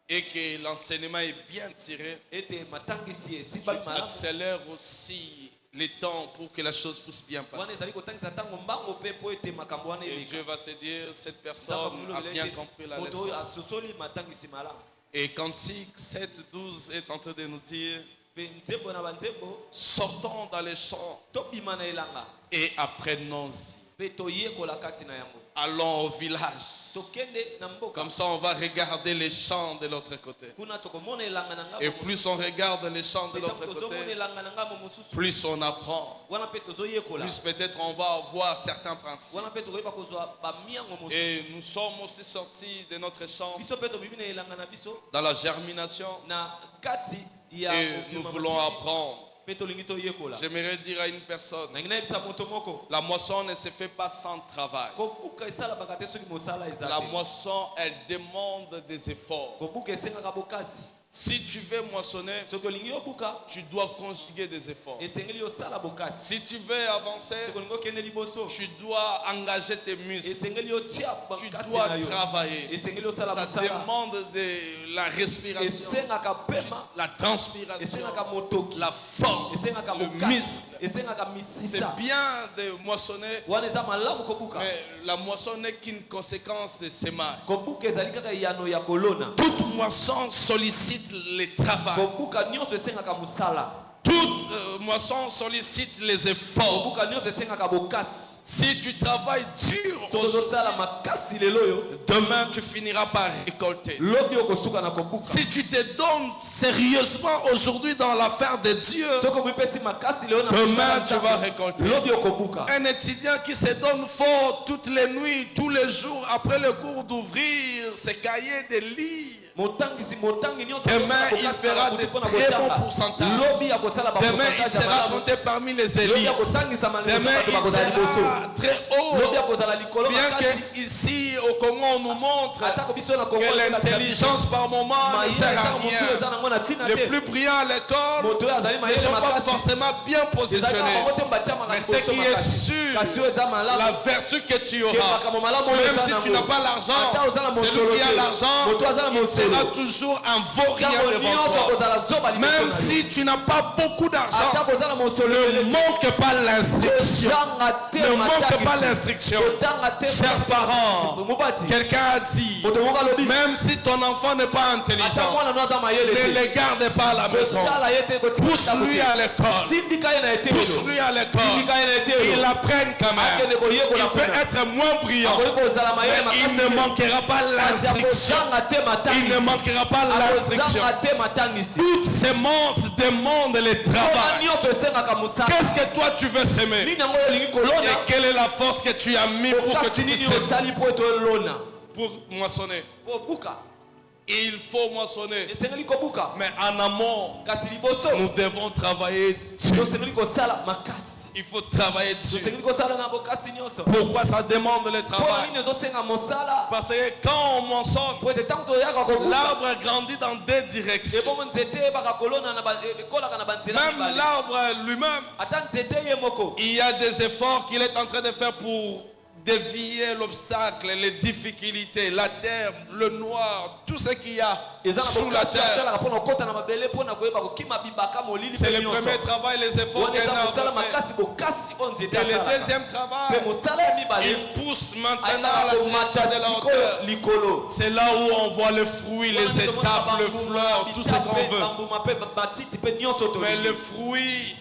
[SPEAKER 1] et que l'enseignement est bien tiré,
[SPEAKER 2] ete matangisi
[SPEAKER 1] tu
[SPEAKER 2] esimbali malamu
[SPEAKER 1] accélères aussi les temps pour que la chose puisse bien
[SPEAKER 2] wana
[SPEAKER 1] passer.
[SPEAKER 2] ezali kotangisa ntango mbango mpe po ete makambo wana
[SPEAKER 1] Et
[SPEAKER 2] eleka
[SPEAKER 1] Dieu va se dire, cette
[SPEAKER 2] Nzambe
[SPEAKER 1] personne a
[SPEAKER 2] akolobela
[SPEAKER 1] bien
[SPEAKER 2] ete
[SPEAKER 1] compris la
[SPEAKER 2] moto oyo
[SPEAKER 1] leçon.
[SPEAKER 2] asosoli matangisi malamu
[SPEAKER 1] Et Cantique 7:12 est en train de nous dire,
[SPEAKER 2] mpe nzembo na banzembo
[SPEAKER 1] sortons dans les champs
[SPEAKER 2] tobima na elanga
[SPEAKER 1] et apprenons-y.
[SPEAKER 2] mpe toyekola kati na yango
[SPEAKER 1] Allons au village.
[SPEAKER 2] tokende na mboka
[SPEAKER 1] Comme ça, on va regarder les champs de l'autre côté.
[SPEAKER 2] kuna tokomona elanga na
[SPEAKER 1] Et
[SPEAKER 2] ngambo
[SPEAKER 1] plus on regarde les champs de
[SPEAKER 2] mosusu.
[SPEAKER 1] l'autre
[SPEAKER 2] Ntango tozomona
[SPEAKER 1] côté,
[SPEAKER 2] elanga na ngambo mosusu
[SPEAKER 1] plus on apprend.
[SPEAKER 2] wana mpe tozoyekola
[SPEAKER 1] Plus peut-être on va avoir certains principes.
[SPEAKER 2] wana mpe tokoyeba kozwa bamiango mosusu
[SPEAKER 1] Et nous sommes aussi sortis de notre champ
[SPEAKER 2] biso mpe tobimi na elanga na biso
[SPEAKER 1] dans la germination.
[SPEAKER 2] na kati ya
[SPEAKER 1] Et nous
[SPEAKER 2] kobima
[SPEAKER 1] voulons
[SPEAKER 2] matiti,
[SPEAKER 1] apprendre.
[SPEAKER 2] mpe tolingi toyekola
[SPEAKER 1] J'aimerais dire à une personne,
[SPEAKER 2] nangi nayebisa moto moko
[SPEAKER 1] la moisson ne se fait pas sans travail.
[SPEAKER 2] kobuka esalabaka te soki mosala eza
[SPEAKER 1] La
[SPEAKER 2] te
[SPEAKER 1] moisson, elle demande des efforts.
[SPEAKER 2] kobuka esengaka bokasi
[SPEAKER 1] Si tu veux moissonner,
[SPEAKER 2] soki olingi yobuka
[SPEAKER 1] tu dois conjuguer des efforts.
[SPEAKER 2] esengeli osala bokasi
[SPEAKER 1] Si tu veux avancer,
[SPEAKER 2] soki olingi okende liboso
[SPEAKER 1] tu dois engager tes muscles.
[SPEAKER 2] esengeli otia
[SPEAKER 1] Tu
[SPEAKER 2] bakasi
[SPEAKER 1] dois
[SPEAKER 2] na yo
[SPEAKER 1] travailler.
[SPEAKER 2] esengeli osala
[SPEAKER 1] Ça
[SPEAKER 2] mosala
[SPEAKER 1] demande de la respiration,
[SPEAKER 2] esengaka pema
[SPEAKER 1] la transpiration,
[SPEAKER 2] esengaka motoki
[SPEAKER 1] la force,
[SPEAKER 2] esengaka
[SPEAKER 1] le
[SPEAKER 2] bokasi
[SPEAKER 1] muscle.
[SPEAKER 2] esengaka
[SPEAKER 1] C'est
[SPEAKER 2] misisa
[SPEAKER 1] bien de moissonner,
[SPEAKER 2] wana eza malamu kobuka
[SPEAKER 1] mais la moisson n'est qu'une conséquence de semailles.
[SPEAKER 2] kobuka ezali kaka eyano ya kolona
[SPEAKER 1] Toute moisson sollicite le travail.
[SPEAKER 2] kobuka nyonso esengaka mosala
[SPEAKER 1] Toute moisson sollicite les efforts.
[SPEAKER 2] kobuka nyonso esengaka bokasi
[SPEAKER 1] Si tu travailles dur,
[SPEAKER 2] soki ozosala makasi lelo oyo
[SPEAKER 1] demain tu finiras par récolter.
[SPEAKER 2] lobi okosuka na kobuka
[SPEAKER 1] Si tu te donnes sérieusement aujourd'hui dans l'affaire de Dieu,
[SPEAKER 2] soki omipesi makasi lelo na
[SPEAKER 1] demain
[SPEAKER 2] mosala
[SPEAKER 1] tu vas
[SPEAKER 2] Nzambe,
[SPEAKER 1] récolter.
[SPEAKER 2] lobi okobuka
[SPEAKER 1] Un étudiant qui se donne fort toutes les nuits, tous les jours, après le cours d'ouvrir ses cahiers de lire, Demain, il fera de très bons pourcentages. Demain, il sera compté parmi les élites. Demain, il sera très haut. Bien qu'ici, au Congo, on nous montre que l'intelligence par moment ne sert à rien. Les plus brillants à l'école ne sont pas forcément bien positionnés. Mais ce qui est sûr, la vertu que tu auras, même si tu n'as pas l'argent, celui qui a l'argent, il sera toujours un vaurien devant toi. Même si tu n'as pas beaucoup d'argent, ne manque pas l'instruction. Ne manque pas l'instruction. Chers parents, quelqu'un a dit, même si ton enfant n'est pas intelligent, ne les garde pas à la maison. Pousse-lui à l'école. Pousse-lui à l'école. Il apprenne quand même. Il peut être moins brillant, mais il ne manquera pas l'instruction. Il ne manquera pas l'instruction. Toute sémence demande le travail. Qu'est-ce que toi tu veux s'aimer? Et quelle est la force que tu as mis pour que tu puisses s'aimer? Pour moissonner. Il faut moissonner. Mais en amont, nous devons travailler dessus. Il faut travailler dessus. Pourquoi ça demande le travail? Parce que quand on moissonne, l'arbre grandit dans deux directions. Même l'arbre lui-même, il y a des efforts qu'il est en train de faire pour dévier l'obstacle, les difficultés, la terre, le noir, tout ce qu'il y a sous la terre. C'est le premier travail, les efforts qu'un arbre fait. Et le deuxième travail, il pousse maintenant à la direction de la hauteur. C'est là où on voit le fruit, les étapes, le fleur, tout ce qu'on veut. Mais le fruit,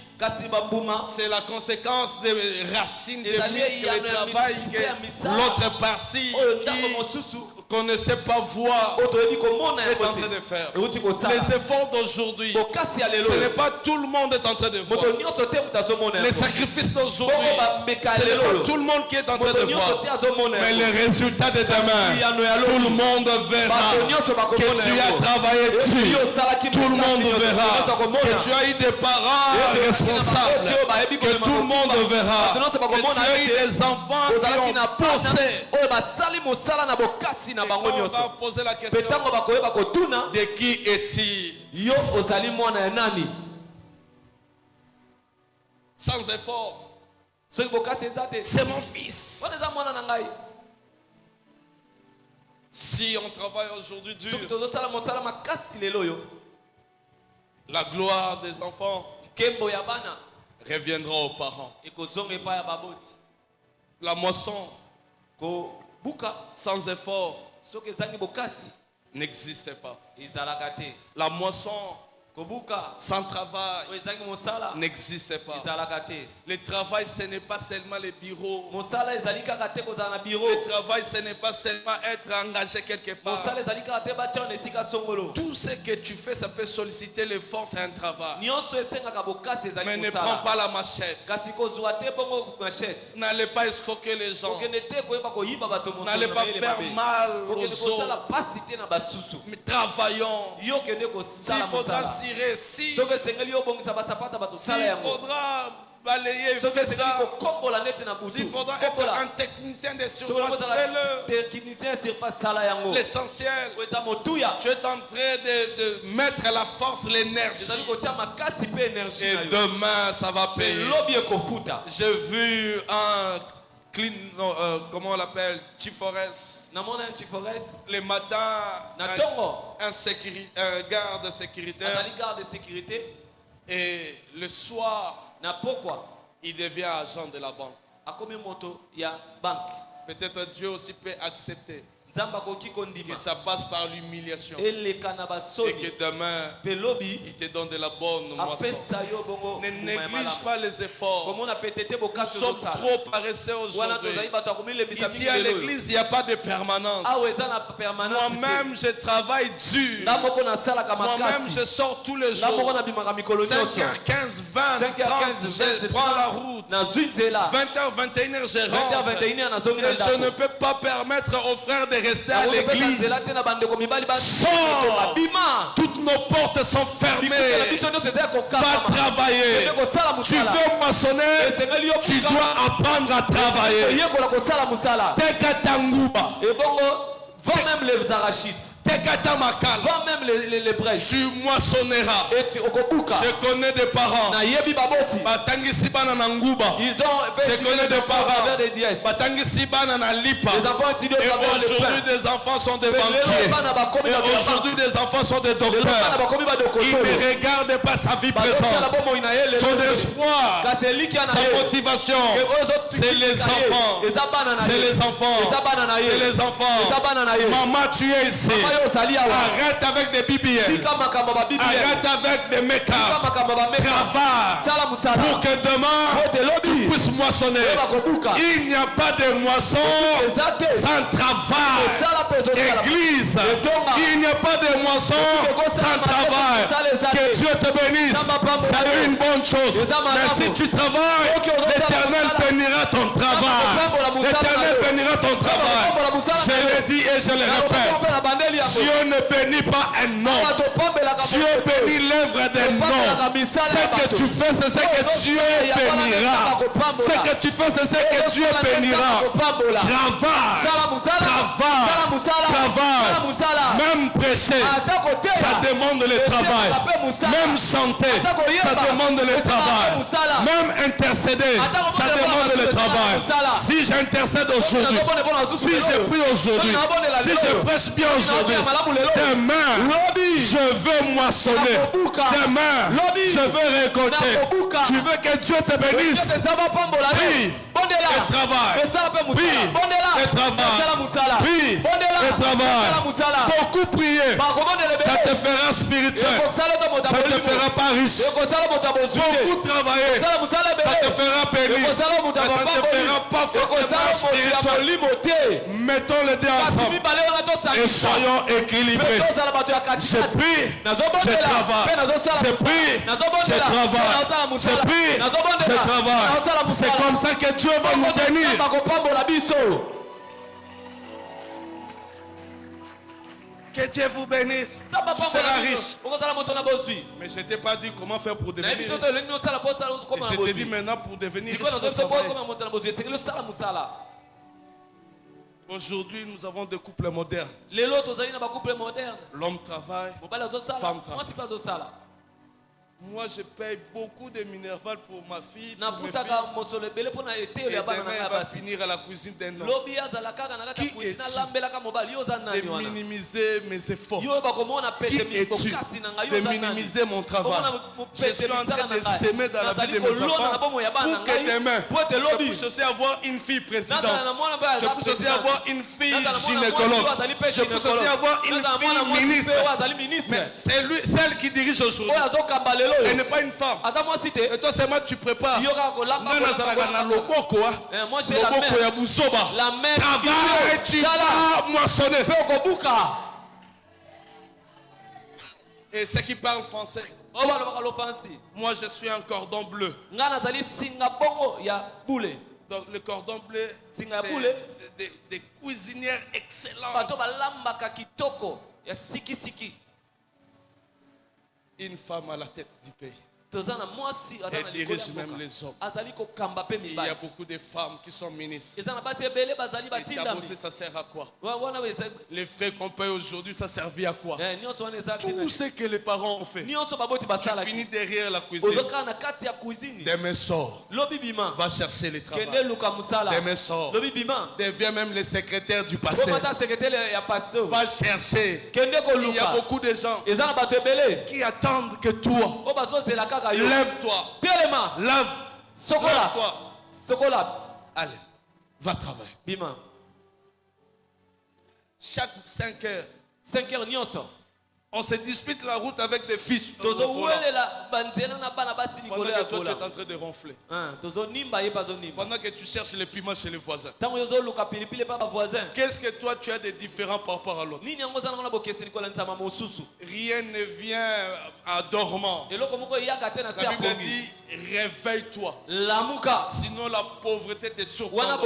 [SPEAKER 1] c'est la conséquence des racines, des muscles, le travail que l'autre partie qu'on ne sait pas voir est en train de faire. Les efforts d'aujourd'hui, ce n'est pas tout le monde est en train de voir. Les sacrifices d'aujourd'hui, ce n'est pas tout le monde qui est en train de voir. Mais les résultats de demain, tout le monde verra que tu as travaillé dessus. Tout le monde verra que tu as eu des parents responsables. Que tout le monde verra que tu as eu des enfants qui ont poussé. Et quand on va poser la question, de qui est-il? Sans effort. C'est mon fils. Si on travaille aujourd'hui dur, la gloire des enfants reviendra aux parents. La moisson sans effort n'existe pas. La moisson sans travail n'existe pas. Le travail, ce n'est pas seulement les bureaux. Le travail, ce n'est pas seulement être engagé quelque part. Tout ce que tu fais, ça peut solliciter les forces à un travail. Mais ne prends pas la machette. N'allez pas escroquer les gens. N'allez pas faire mal aux autres. Mais travaillons. S'il faudra cirer, s'il faudra balayer, fais ça. S'il faudra être un technicien de surface, fais-le. L'essentiel, tu es en train de mettre la force, l'énergie. Et demain, ça va payer. J'ai vu un comment on l'appelle, Chifores. Le matin, un garde sécuritaire. Et le soir, il devient agent de la banque. Peut-être Dieu aussi peut accepter que ça passe par l'humiliation et que demain il te donne de la bonne moisson. Ne néglige pas les efforts. Nous sommes trop paresseux aujourd'hui. Ici à l'église, il n'y a pas de permanence. Moi-même, je travaille dur. Moi-même, je sors tous les jours. 5h15, 20, 30, je prends la route. 20h, 21h, je rentre. Et je ne peux pas permettre aux frères de rester à l'église. Sors. Toutes nos portes sont fermées. Va travailler. Tu veux maçonner, tu dois apprendre à travailler. Tekatanguba.
[SPEAKER 2] Va même les arachides. Va même les brèches.
[SPEAKER 1] Tu moissonneras. Je connais des parents.
[SPEAKER 2] Ils ont fait
[SPEAKER 1] Je connais des parents.
[SPEAKER 2] des
[SPEAKER 1] Et
[SPEAKER 2] enfants étudient au travers le
[SPEAKER 1] aujourd'hui
[SPEAKER 2] pain.
[SPEAKER 1] des enfants sont des banquiers. Et aujourd'hui des enfants sont des docteurs. Ils ne regardent pas sa vie présente. Son espoir, sa motivation, c'est les enfants. C'est les enfants. C'est les enfants. Maman, tu es ici. Arrête avec des BBM. Arrête avec des make-up. Travaille pour que demain tu puisses moissonner. Il n'y a pas de moisson sans travail. Église, il n'y a pas de moisson sans travail. Que Dieu te bénisse. C'est une bonne chose. Mais si tu travailles, l'Éternel bénira ton travail. L'Éternel bénira ton travail. Je le dis et je le répète. Dieu ne bénit pas un homme. Dieu bénit l'œuvre d'un homme. Ce que tu fais, c'est ce que Dieu bénira. Ce que tu fais, c'est ce que Dieu bénira. Travaille. Même prêcher, ça demande le travail. Même chanter, ça demande le travail. Même intercéder, ça demande le travail. Si j'intercède aujourd'hui, si je prie aujourd'hui, si je prêche bien aujourd'hui, demain, je veux moissonner. Demain, je veux récolter. Tu veux que Dieu te bénisse. Prie et travaille. Prie et travaille. Prie et travaille. Beaucoup prier, ça te fera spirituel. Ça te fera pas riche. Beaucoup travailler, ça te fera périr. Ça ne te fera pas forcément spirituel. Mettons les deux ensemble et soyons équilibrés. Je prie, je travaille. Je prie, je travaille. Je prie, je travaille. C'est comme ça que Dieu va nous bénir. Que Dieu vous bénisse. Tu seras riche. Mais je ne t'ai pas dit comment faire pour devenir riche. Et je te dis maintenant pour devenir riche. Aujourd'hui, nous avons des couples modernes. L'homme travaille, femme travaille. Moi, je paye beaucoup de minerval pour ma fille, pour mes filles. Et demain, elle va finir à la cuisine d'un homme. Qui es-tu de minimiser mes efforts? Qui es-tu de minimiser mon travail? Je suis en train de s'aimer dans la vie de mes enfants pour que demain, je puisse aussi avoir une fille présidente. Je puisse aussi avoir une fille gynécologue. Je puisse aussi avoir une fille ministre. Mais c'est celle qui dirige aujourd'hui. Elle n'est pas une femme. Et toi seulement tu prépares. Moi j'ai la mère. Travaille, tu vas moissonner. Et ceux qui parlent français. Moi je suis un cordon bleu. Donc le cordon bleu, c'est des cuisinières excellentes. Une femme à la tête du pays. Elle dirige même les hommes. Il y a beaucoup de femmes qui sont ministres. Et ta beauté, ça sert à quoi? Les faits qu'on paye aujourd'hui, ça servit à quoi? Tout ce que les parents ont fait. Tu finis derrière la cuisine. Demain sort. Va chercher les travaux. Demain sort. Deviens même le secrétaire du pasteur. Va chercher. Il y a beaucoup de gens qui attendent que toi lève-toi. Lève-toi. Allez, va travailler. Chaque 5 heures. On se dispute la route avec des fils. Pendant que toi tu es en train de ronfler. Pendant que tu cherches les piments chez les voisins. Qu'est-ce que toi tu as de différent par rapport à l'autre? Rien ne vient en dormant. La Bible dit réveille-toi. Sinon la pauvreté te surprendra.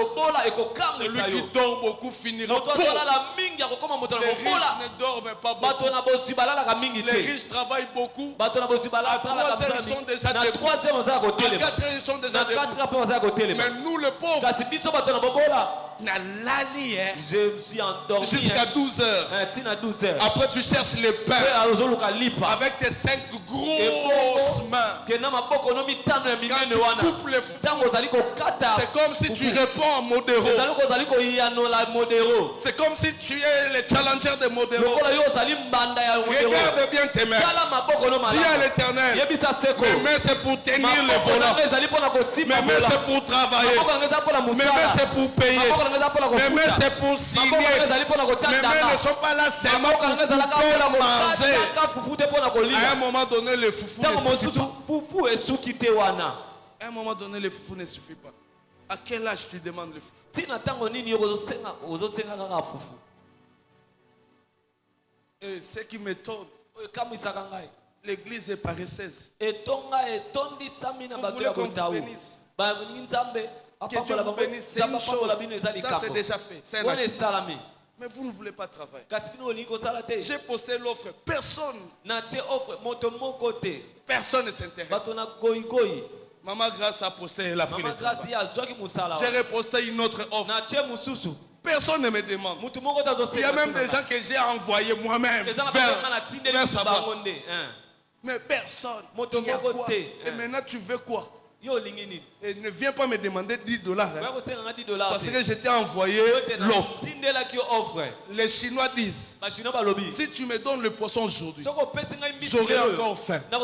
[SPEAKER 1] Celui qui dort beaucoup finira pauvre. Les riches ne dorment pas beaucoup. Les riches travaillent beaucoup. À 3 heures, ils sont déjà debout. À 4 heures, ils sont déjà debout. Mais nous, les pauvres,
[SPEAKER 2] je me suis endormi
[SPEAKER 1] jusqu'à 12 heures. Après, tu cherches le pain avec tes 5 grosses mains. Quand tu coupes les fruits, c'est comme si tu réponds à Modero. C'est comme si tu es le challenger de Modero. Regarde bien tes mains. Dis à l'Éternel, mes mains c'est pour tenir le volant. Mes mains c'est pour travailler. Mes mains c'est pour payer. Mes mains c'est pour signer. Mes mains ne sont pas là seulement pour manger. À un moment donné, le foufou ne suffit pas. À un moment donné, le foufou ne suffit pas. À quel âge tu demandes le foufou? Et ce qui m'étonne, l'église est paresseuse. Vous voulez qu'on vous bénisse? Que Dieu vous bénisse, c'est une chose. Ça c'est déjà fait. C'est un acte. Mais vous ne voulez pas travailler. J'ai posté l'offre. Personne ne s'intéresse. Maman Grâce a posté, elle a pris le travail. J'ai reposté une autre offre. Personne ne me demande. Il y a même des gens que j'ai envoyés moi-même vers sa boîte. Mais personne. Il y a quoi? Et maintenant tu veux quoi? Et ne viens pas me demander $10. Parce que je t'ai envoyé l'offre. Les Chinois disent, si tu me donnes le poisson aujourd'hui, j'aurai encore faim. Mais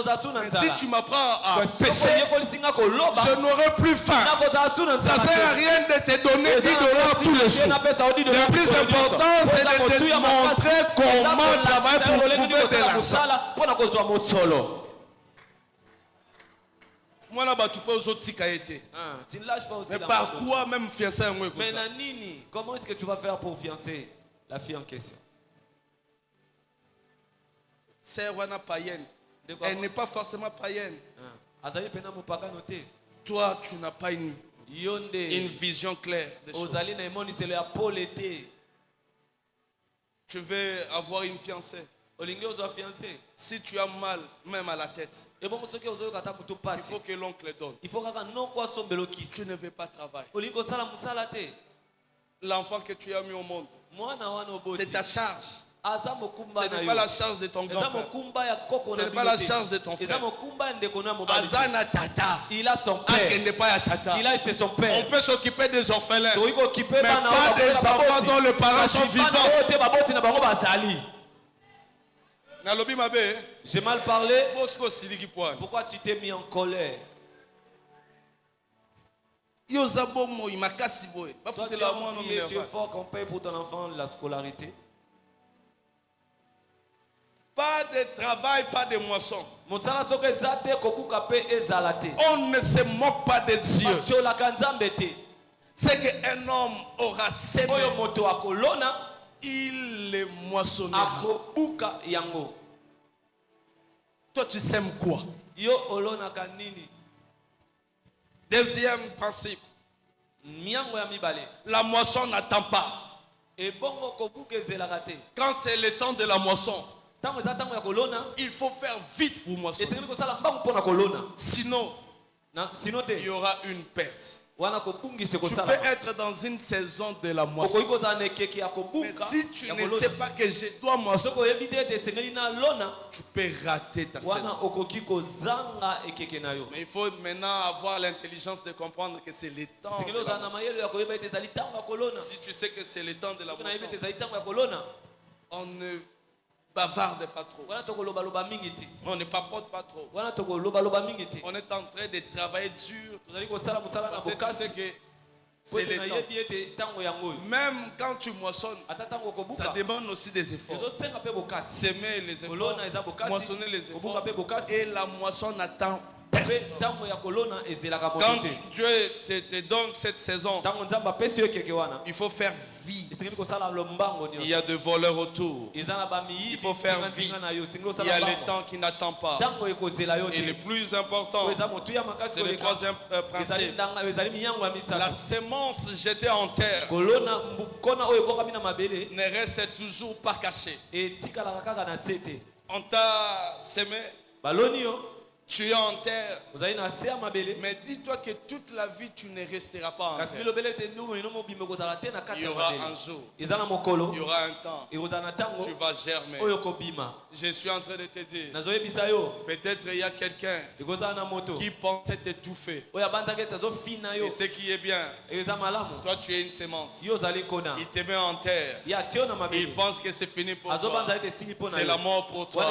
[SPEAKER 1] si tu m'apprends à pêcher, je n'aurai plus faim. Ça ne sert à rien de te donner $10 tous les jours. Le plus important, c'est de te montrer comment travailler pour trouver de l'argent. Moi là-bas, tu peux aux autres été. Mais par quoi même fiancer un mot?
[SPEAKER 2] Mais Nanini, comment est-ce que tu vas faire pour fiancer la fille en question?
[SPEAKER 1] C'est une païenne. Elle n'est pas forcément païenne. Toi, tu n'as pas une vision claire des choses. Tu veux avoir une fiancée. Si tu as mal, même à la tête, il faut que l'oncle donne. Tu ne veux pas travailler. L'enfant que tu as mis au monde, c'est ta charge. Ce n'est pas la charge de ton grand-père. Ce n'est pas la charge de ton frère. Azana tata.
[SPEAKER 2] Il a son père.
[SPEAKER 1] Il n'est pas tata.
[SPEAKER 2] Il a c'est son père.
[SPEAKER 1] On peut s'occuper des orphelins, mais pas des enfants dont les parents sont vivants.
[SPEAKER 2] J'ai mal parlé. Pourquoi tu t'es mis en colère?
[SPEAKER 1] Toi, tu
[SPEAKER 2] es fort qu'on paye pour ton enfant la scolarité.
[SPEAKER 1] Pas de travail, pas de moisson. On ne se moque pas de Dieu. C'est qu'un homme aura semé, il le moissonnera. Toi, tu sèmes quoi? Deuxième principe. La moisson n'attend pas. Quand c'est le temps de la moisson, il faut faire vite pour moissonner. Sinon, il y aura une perte. Tu peux être dans une saison de la moisson, mais si tu ne sais pas que je dois moissonner, tu peux rater ta saison. Mais il faut maintenant avoir l'intelligence de comprendre que c'est le temps de la moisson. Si tu sais que c'est le temps de la moisson, on ne bavarde pas trop. On ne papote pas trop. On est en train de travailler dur. Parce que tu sais que C'est le temps. Même quand tu moissonnes, ça demande aussi des efforts. Semer les efforts, moissonner les efforts. Et la moisson n'attend personne. Quand Dieu te donne cette saison, il faut faire vite. Il y a des voleurs autour. Il faut faire vite. Il y a le temps qui n'attend pas. Et le plus important, c'est le troisième principe. La semence jetée en terre ne reste toujours pas cachée. On t'a semé, tu es en terre, mais dis-toi que toute la vie tu ne resteras pas en terre. Il y aura un jour, il y aura un temps, tu vas germer. Je suis en train de te dire, peut-être il y a quelqu'un qui pense t'étouffer. Et ce qui est bien, toi tu es une semence. Il te met en terre. Il pense que c'est fini pour toi. C'est la mort pour toi.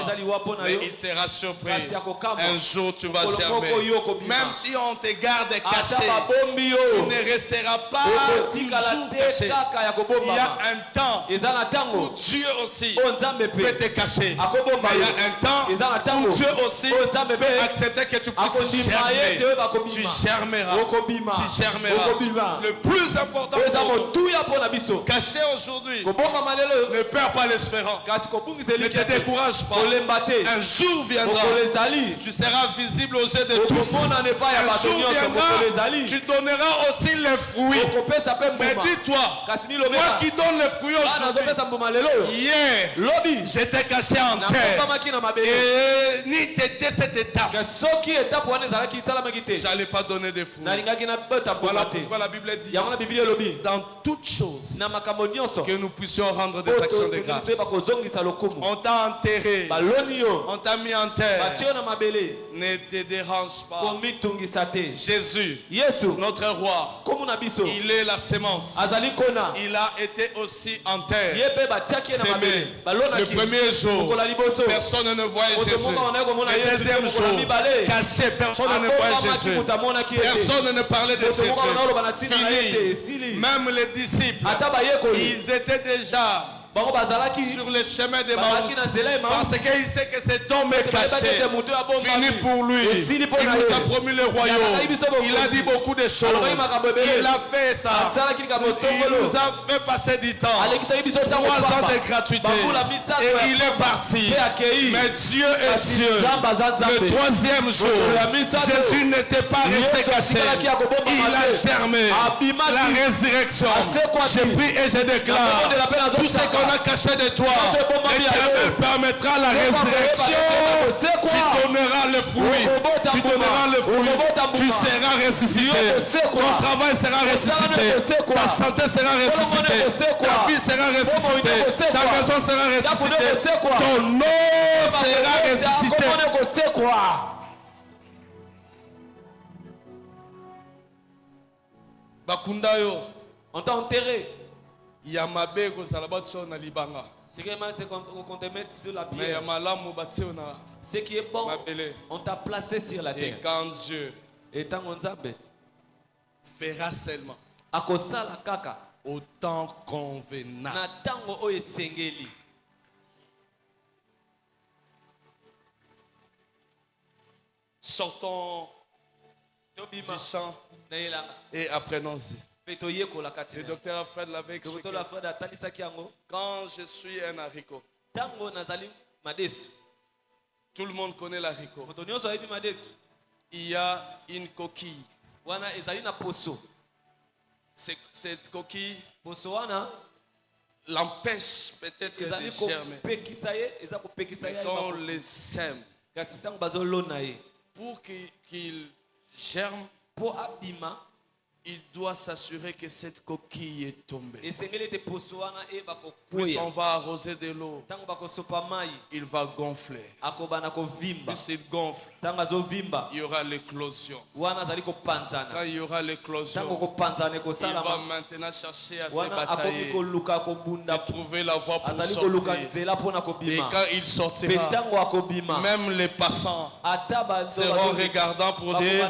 [SPEAKER 1] Mais il sera surpris. Un jour tu vas germer. Même si on te garde caché, tu ne resteras pas toujours caché. Il y a un temps où Dieu aussi peut te cacher. Mais il y a un temps où Dieu aussi peut accepter que tu puisses germer. Tu germeras. Tu germeras. Le plus important pour toi, caché aujourd'hui, ne perds pas l'espérance. Ne te décourage pas. Un jour viendra, tu seras visible aux yeux de tous. Un jour viendra, tu donneras aussi les fruits. Mais dis-toi, moi qui donne les fruits aujourd'hui, hier, j'étais caché en terre. Et ni t'étais cette étape, j'allais pas donner des fruits. Voilà pourquoi la Bible dit, dans toutes choses, que nous puissions rendre des actions de grâce. On t'a enterré, on t'a mis en terre. Ne te dérange pas. Jésus, notre roi, il est la semence. Il a été aussi en terre, semé. Le premier jour, personne ne voyait Jésus. Le deuxième jour, caché, personne ne voyait Jésus. Personne ne parlait de Jésus. Fini. Même les disciples, ils étaient déjà sur le chemin de Maïs, parce qu'il sait que cet homme est caché. Fini pour lui. Il nous a promis le royaume. Il a dit beaucoup de choses. Il a fait ça. Il nous a fait passer du temps. 3 ans de gratuité. Et il est parti. Mais Dieu est Dieu. Le 3e jour, Jésus n'était pas resté caché. Il a germé. La résurrection. Je prie et je déclare, tout ce qu'on a caché de toi, l'Éternel permettra la résurrection. Tu donneras le fruit. Tu donneras le fruit. Tu seras ressuscité. Ton travail sera ressuscité. Ta santé sera ressuscitée. Ta vie sera ressuscitée. Ta maison sera ressuscitée. Ton nom sera ressuscité. Bakundayo,
[SPEAKER 2] on t'a enterré.
[SPEAKER 1] Yamabe ko salabatso na libanga.
[SPEAKER 2] Ce qui est mal, c'est qu'on te mette sur la
[SPEAKER 1] Mais
[SPEAKER 2] pierre.
[SPEAKER 1] yamalamu batio na.
[SPEAKER 2] Ce qui est bon, on t'a placé sur la terre.
[SPEAKER 1] Et quand Dieu fera seulement
[SPEAKER 2] akosala kaka
[SPEAKER 1] au temps convenable.
[SPEAKER 2] na tango oyo esengeli.
[SPEAKER 1] Sortons du chant et apprenons-y. Le docteur Alfred l'avait expliqué. Quand je suis un haricot, tout le monde connaît l'haricot. Il y a une coquille. Cette coquille l'empêche peut-être de germer. Quand on les sème, pour qu'il germe, il doit s'assurer que cette coquille est tombée. Plus on va arroser de l'eau, il va gonfler. Plus il gonfle, il y aura l'éclosion. Quand il y aura l'éclosion, il va maintenant chercher à se batailler et trouver la voie pour sortir. Et quand il sortira, même les passants seront regardants pour dire,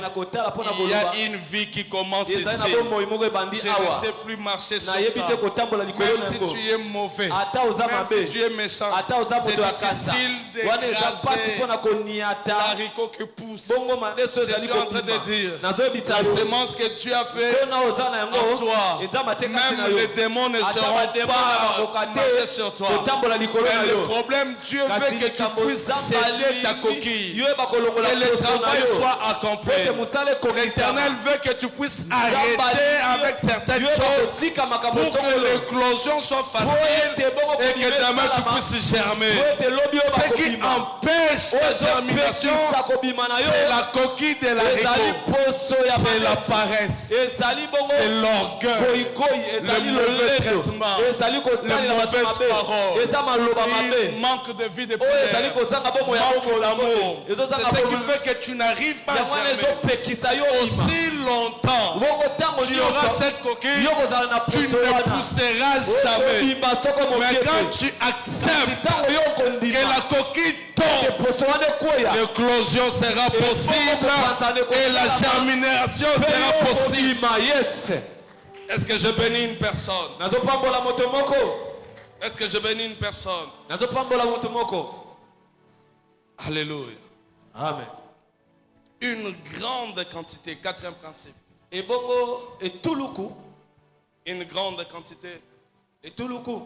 [SPEAKER 1] il y a une vie qui commence ici.
[SPEAKER 2] ezali na bomoi moko ebandi
[SPEAKER 1] Je ne
[SPEAKER 2] awa
[SPEAKER 1] sais plus marcher sur
[SPEAKER 2] nayebi te
[SPEAKER 1] ça.
[SPEAKER 2] kotambola likolo
[SPEAKER 1] Même
[SPEAKER 2] na
[SPEAKER 1] si
[SPEAKER 2] yango
[SPEAKER 1] tu es mauvais,
[SPEAKER 2] ata oza
[SPEAKER 1] même
[SPEAKER 2] mabe
[SPEAKER 1] si tu es méchant,
[SPEAKER 2] ata oza
[SPEAKER 1] c'est
[SPEAKER 2] moto ya kasa
[SPEAKER 1] difficile
[SPEAKER 2] wana eza mpasi
[SPEAKER 1] d'écraser
[SPEAKER 2] mpona koniata
[SPEAKER 1] l'haricot qui pousse.
[SPEAKER 2] bongo madeso
[SPEAKER 1] Je
[SPEAKER 2] ezali
[SPEAKER 1] suis en train de
[SPEAKER 2] kokima
[SPEAKER 1] dire,
[SPEAKER 2] nazoyebisa
[SPEAKER 1] la
[SPEAKER 2] yo
[SPEAKER 1] semence que tu as fait
[SPEAKER 2] mpona oza na
[SPEAKER 1] en
[SPEAKER 2] yango
[SPEAKER 1] toi,
[SPEAKER 2] eza matie kasi na
[SPEAKER 1] même
[SPEAKER 2] yo
[SPEAKER 1] les démons ne
[SPEAKER 2] ata
[SPEAKER 1] seront
[SPEAKER 2] bademo
[SPEAKER 1] pas
[SPEAKER 2] bakoka
[SPEAKER 1] marcher
[SPEAKER 2] te
[SPEAKER 1] sur toi.
[SPEAKER 2] kotambola likolo na
[SPEAKER 1] Mais le
[SPEAKER 2] yo
[SPEAKER 1] problème, Dieu
[SPEAKER 2] kasi
[SPEAKER 1] veut que tu
[SPEAKER 2] likambo
[SPEAKER 1] puisses
[SPEAKER 2] nzambe
[SPEAKER 1] céder ta
[SPEAKER 2] alingi
[SPEAKER 1] coquille.
[SPEAKER 2] yo yeba kolongola
[SPEAKER 1] Que le
[SPEAKER 2] poso na
[SPEAKER 1] travail
[SPEAKER 2] yo
[SPEAKER 1] soit accompli.
[SPEAKER 2] ete mosala
[SPEAKER 1] L'Éternel
[SPEAKER 2] ekokisama
[SPEAKER 1] veut que tu puisses arrêter avec certaines choses
[SPEAKER 2] kotika makambo
[SPEAKER 1] pour que
[SPEAKER 2] songolo
[SPEAKER 1] l'éclosion soit
[SPEAKER 2] po
[SPEAKER 1] facile
[SPEAKER 2] ete bongo
[SPEAKER 1] et que demain tu puisses germer.
[SPEAKER 2] po ete lobi oyo
[SPEAKER 1] Ce qui
[SPEAKER 2] bakobima
[SPEAKER 1] empêche la germination,
[SPEAKER 2] ozopekisa kobima na yo
[SPEAKER 1] c'est la coquille de
[SPEAKER 2] ezali
[SPEAKER 1] l'haricot.
[SPEAKER 2] poso ya
[SPEAKER 1] C'est la
[SPEAKER 2] madeso
[SPEAKER 1] paresse.
[SPEAKER 2] ezali bongo
[SPEAKER 1] C'est l'orgueil.
[SPEAKER 2] goyigoyi ezali
[SPEAKER 1] Le mauvais
[SPEAKER 2] lolendo
[SPEAKER 1] traitement.
[SPEAKER 2] ezali kotalela
[SPEAKER 1] Les
[SPEAKER 2] bato
[SPEAKER 1] mauvaises
[SPEAKER 2] mabe
[SPEAKER 1] paroles.
[SPEAKER 2] eza maloba
[SPEAKER 1] Il
[SPEAKER 2] mabe
[SPEAKER 1] manque de vie de
[SPEAKER 2] oyo ezali
[SPEAKER 1] prière.
[SPEAKER 2] kozanga bomo ya
[SPEAKER 1] Manque
[SPEAKER 2] bongo
[SPEAKER 1] d'amour.
[SPEAKER 2] ezozanga
[SPEAKER 1] C'est ce qui
[SPEAKER 2] bomo
[SPEAKER 1] fait que tu n'arrives pas à
[SPEAKER 2] yango wana
[SPEAKER 1] germer.
[SPEAKER 2] ezopekisa yo ima
[SPEAKER 1] Aussi longtemps
[SPEAKER 2] bongo ntango
[SPEAKER 1] tu auras
[SPEAKER 2] nyonso
[SPEAKER 1] cette coquille,
[SPEAKER 2] yo kozala na
[SPEAKER 1] tu
[SPEAKER 2] poso
[SPEAKER 1] ne
[SPEAKER 2] wana
[SPEAKER 1] pousseras jamais.
[SPEAKER 2] okobima soko
[SPEAKER 1] Mais
[SPEAKER 2] moke
[SPEAKER 1] quand
[SPEAKER 2] te
[SPEAKER 1] tu acceptes
[SPEAKER 2] ntango yo
[SPEAKER 1] que
[SPEAKER 2] okondima
[SPEAKER 1] la coquille
[SPEAKER 2] ke
[SPEAKER 1] tombe,
[SPEAKER 2] poso wana ekoya
[SPEAKER 1] l'éclosion sera possible et la germination sera possible.
[SPEAKER 2] okobima yes
[SPEAKER 1] Est-ce que je bénis une personne?
[SPEAKER 2] nazopambola moto moko
[SPEAKER 1] Est-ce que je bénis une personne?
[SPEAKER 2] nazopambola moto moko
[SPEAKER 1] Alléluia.
[SPEAKER 2] amen
[SPEAKER 1] Une grande quantité, quatrième principe.
[SPEAKER 2] ebongo etuluku
[SPEAKER 1] Une grande quantité
[SPEAKER 2] etuluku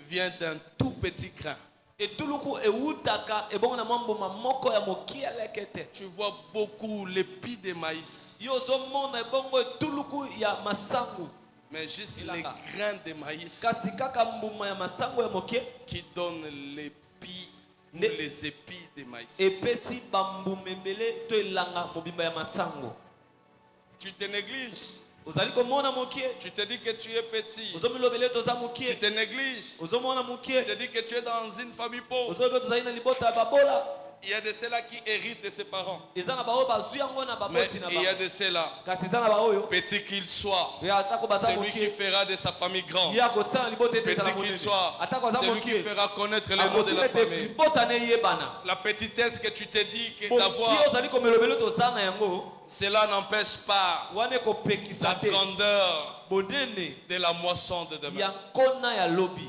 [SPEAKER 1] vient d'un tout petit grain.
[SPEAKER 2] etuluku eutaka ebongo na mwamboma moko ya mokia leke te
[SPEAKER 1] Tu vois beaucoup l'épi de maïs,
[SPEAKER 2] yo ozomona ebongo etuluku ya masangu
[SPEAKER 1] mais juste
[SPEAKER 2] Ilaka.
[SPEAKER 1] les grains de maïs
[SPEAKER 2] kasi kaka mbuma ya masango ya mokie
[SPEAKER 1] qui donnent l'épi ou
[SPEAKER 2] Ne-
[SPEAKER 1] les épis de maïs.
[SPEAKER 2] epesi bambuma ebele to elanga mobimba ya masango
[SPEAKER 1] Tu te négliges.
[SPEAKER 2] ozali komona mokie
[SPEAKER 1] Tu te dis que tu es petit.
[SPEAKER 2] ozomilobele toza
[SPEAKER 1] Tu
[SPEAKER 2] mokie
[SPEAKER 1] te négliges.
[SPEAKER 2] ozomona
[SPEAKER 1] Tu
[SPEAKER 2] mokie
[SPEAKER 1] te dis que tu es dans une famille pauvre.
[SPEAKER 2] ozolobe tozali na libota ya babola
[SPEAKER 1] Il y a de ceux-là qui héritent de ses parents.
[SPEAKER 2] eza na baoyo bazwi yango na
[SPEAKER 1] Mais
[SPEAKER 2] baboti na
[SPEAKER 1] il y a
[SPEAKER 2] bango
[SPEAKER 1] de ceux-là,
[SPEAKER 2] kasi eza na baoyo
[SPEAKER 1] petit qu'il soit,
[SPEAKER 2] ya atako baza
[SPEAKER 1] celui qui
[SPEAKER 2] mokie
[SPEAKER 1] fera de sa famille grande.
[SPEAKER 2] ye akosala libota ete ezala
[SPEAKER 1] Petit qu'il
[SPEAKER 2] monene
[SPEAKER 1] soit,
[SPEAKER 2] atako aza
[SPEAKER 1] celui qui
[SPEAKER 2] mokie
[SPEAKER 1] fera connaître le nom de
[SPEAKER 2] akosala
[SPEAKER 1] la
[SPEAKER 2] ete
[SPEAKER 1] famille.
[SPEAKER 2] libota ne eyebana
[SPEAKER 1] La petitesse que tu te dis que
[SPEAKER 2] mokie
[SPEAKER 1] d'avoir,
[SPEAKER 2] ozali komelobele toza na yango
[SPEAKER 1] cela n'empêche pas
[SPEAKER 2] wana ekopekisa
[SPEAKER 1] la
[SPEAKER 2] te
[SPEAKER 1] grandeur
[SPEAKER 2] bonene
[SPEAKER 1] de la moisson de
[SPEAKER 2] ya
[SPEAKER 1] demain.
[SPEAKER 2] nkona ya lobi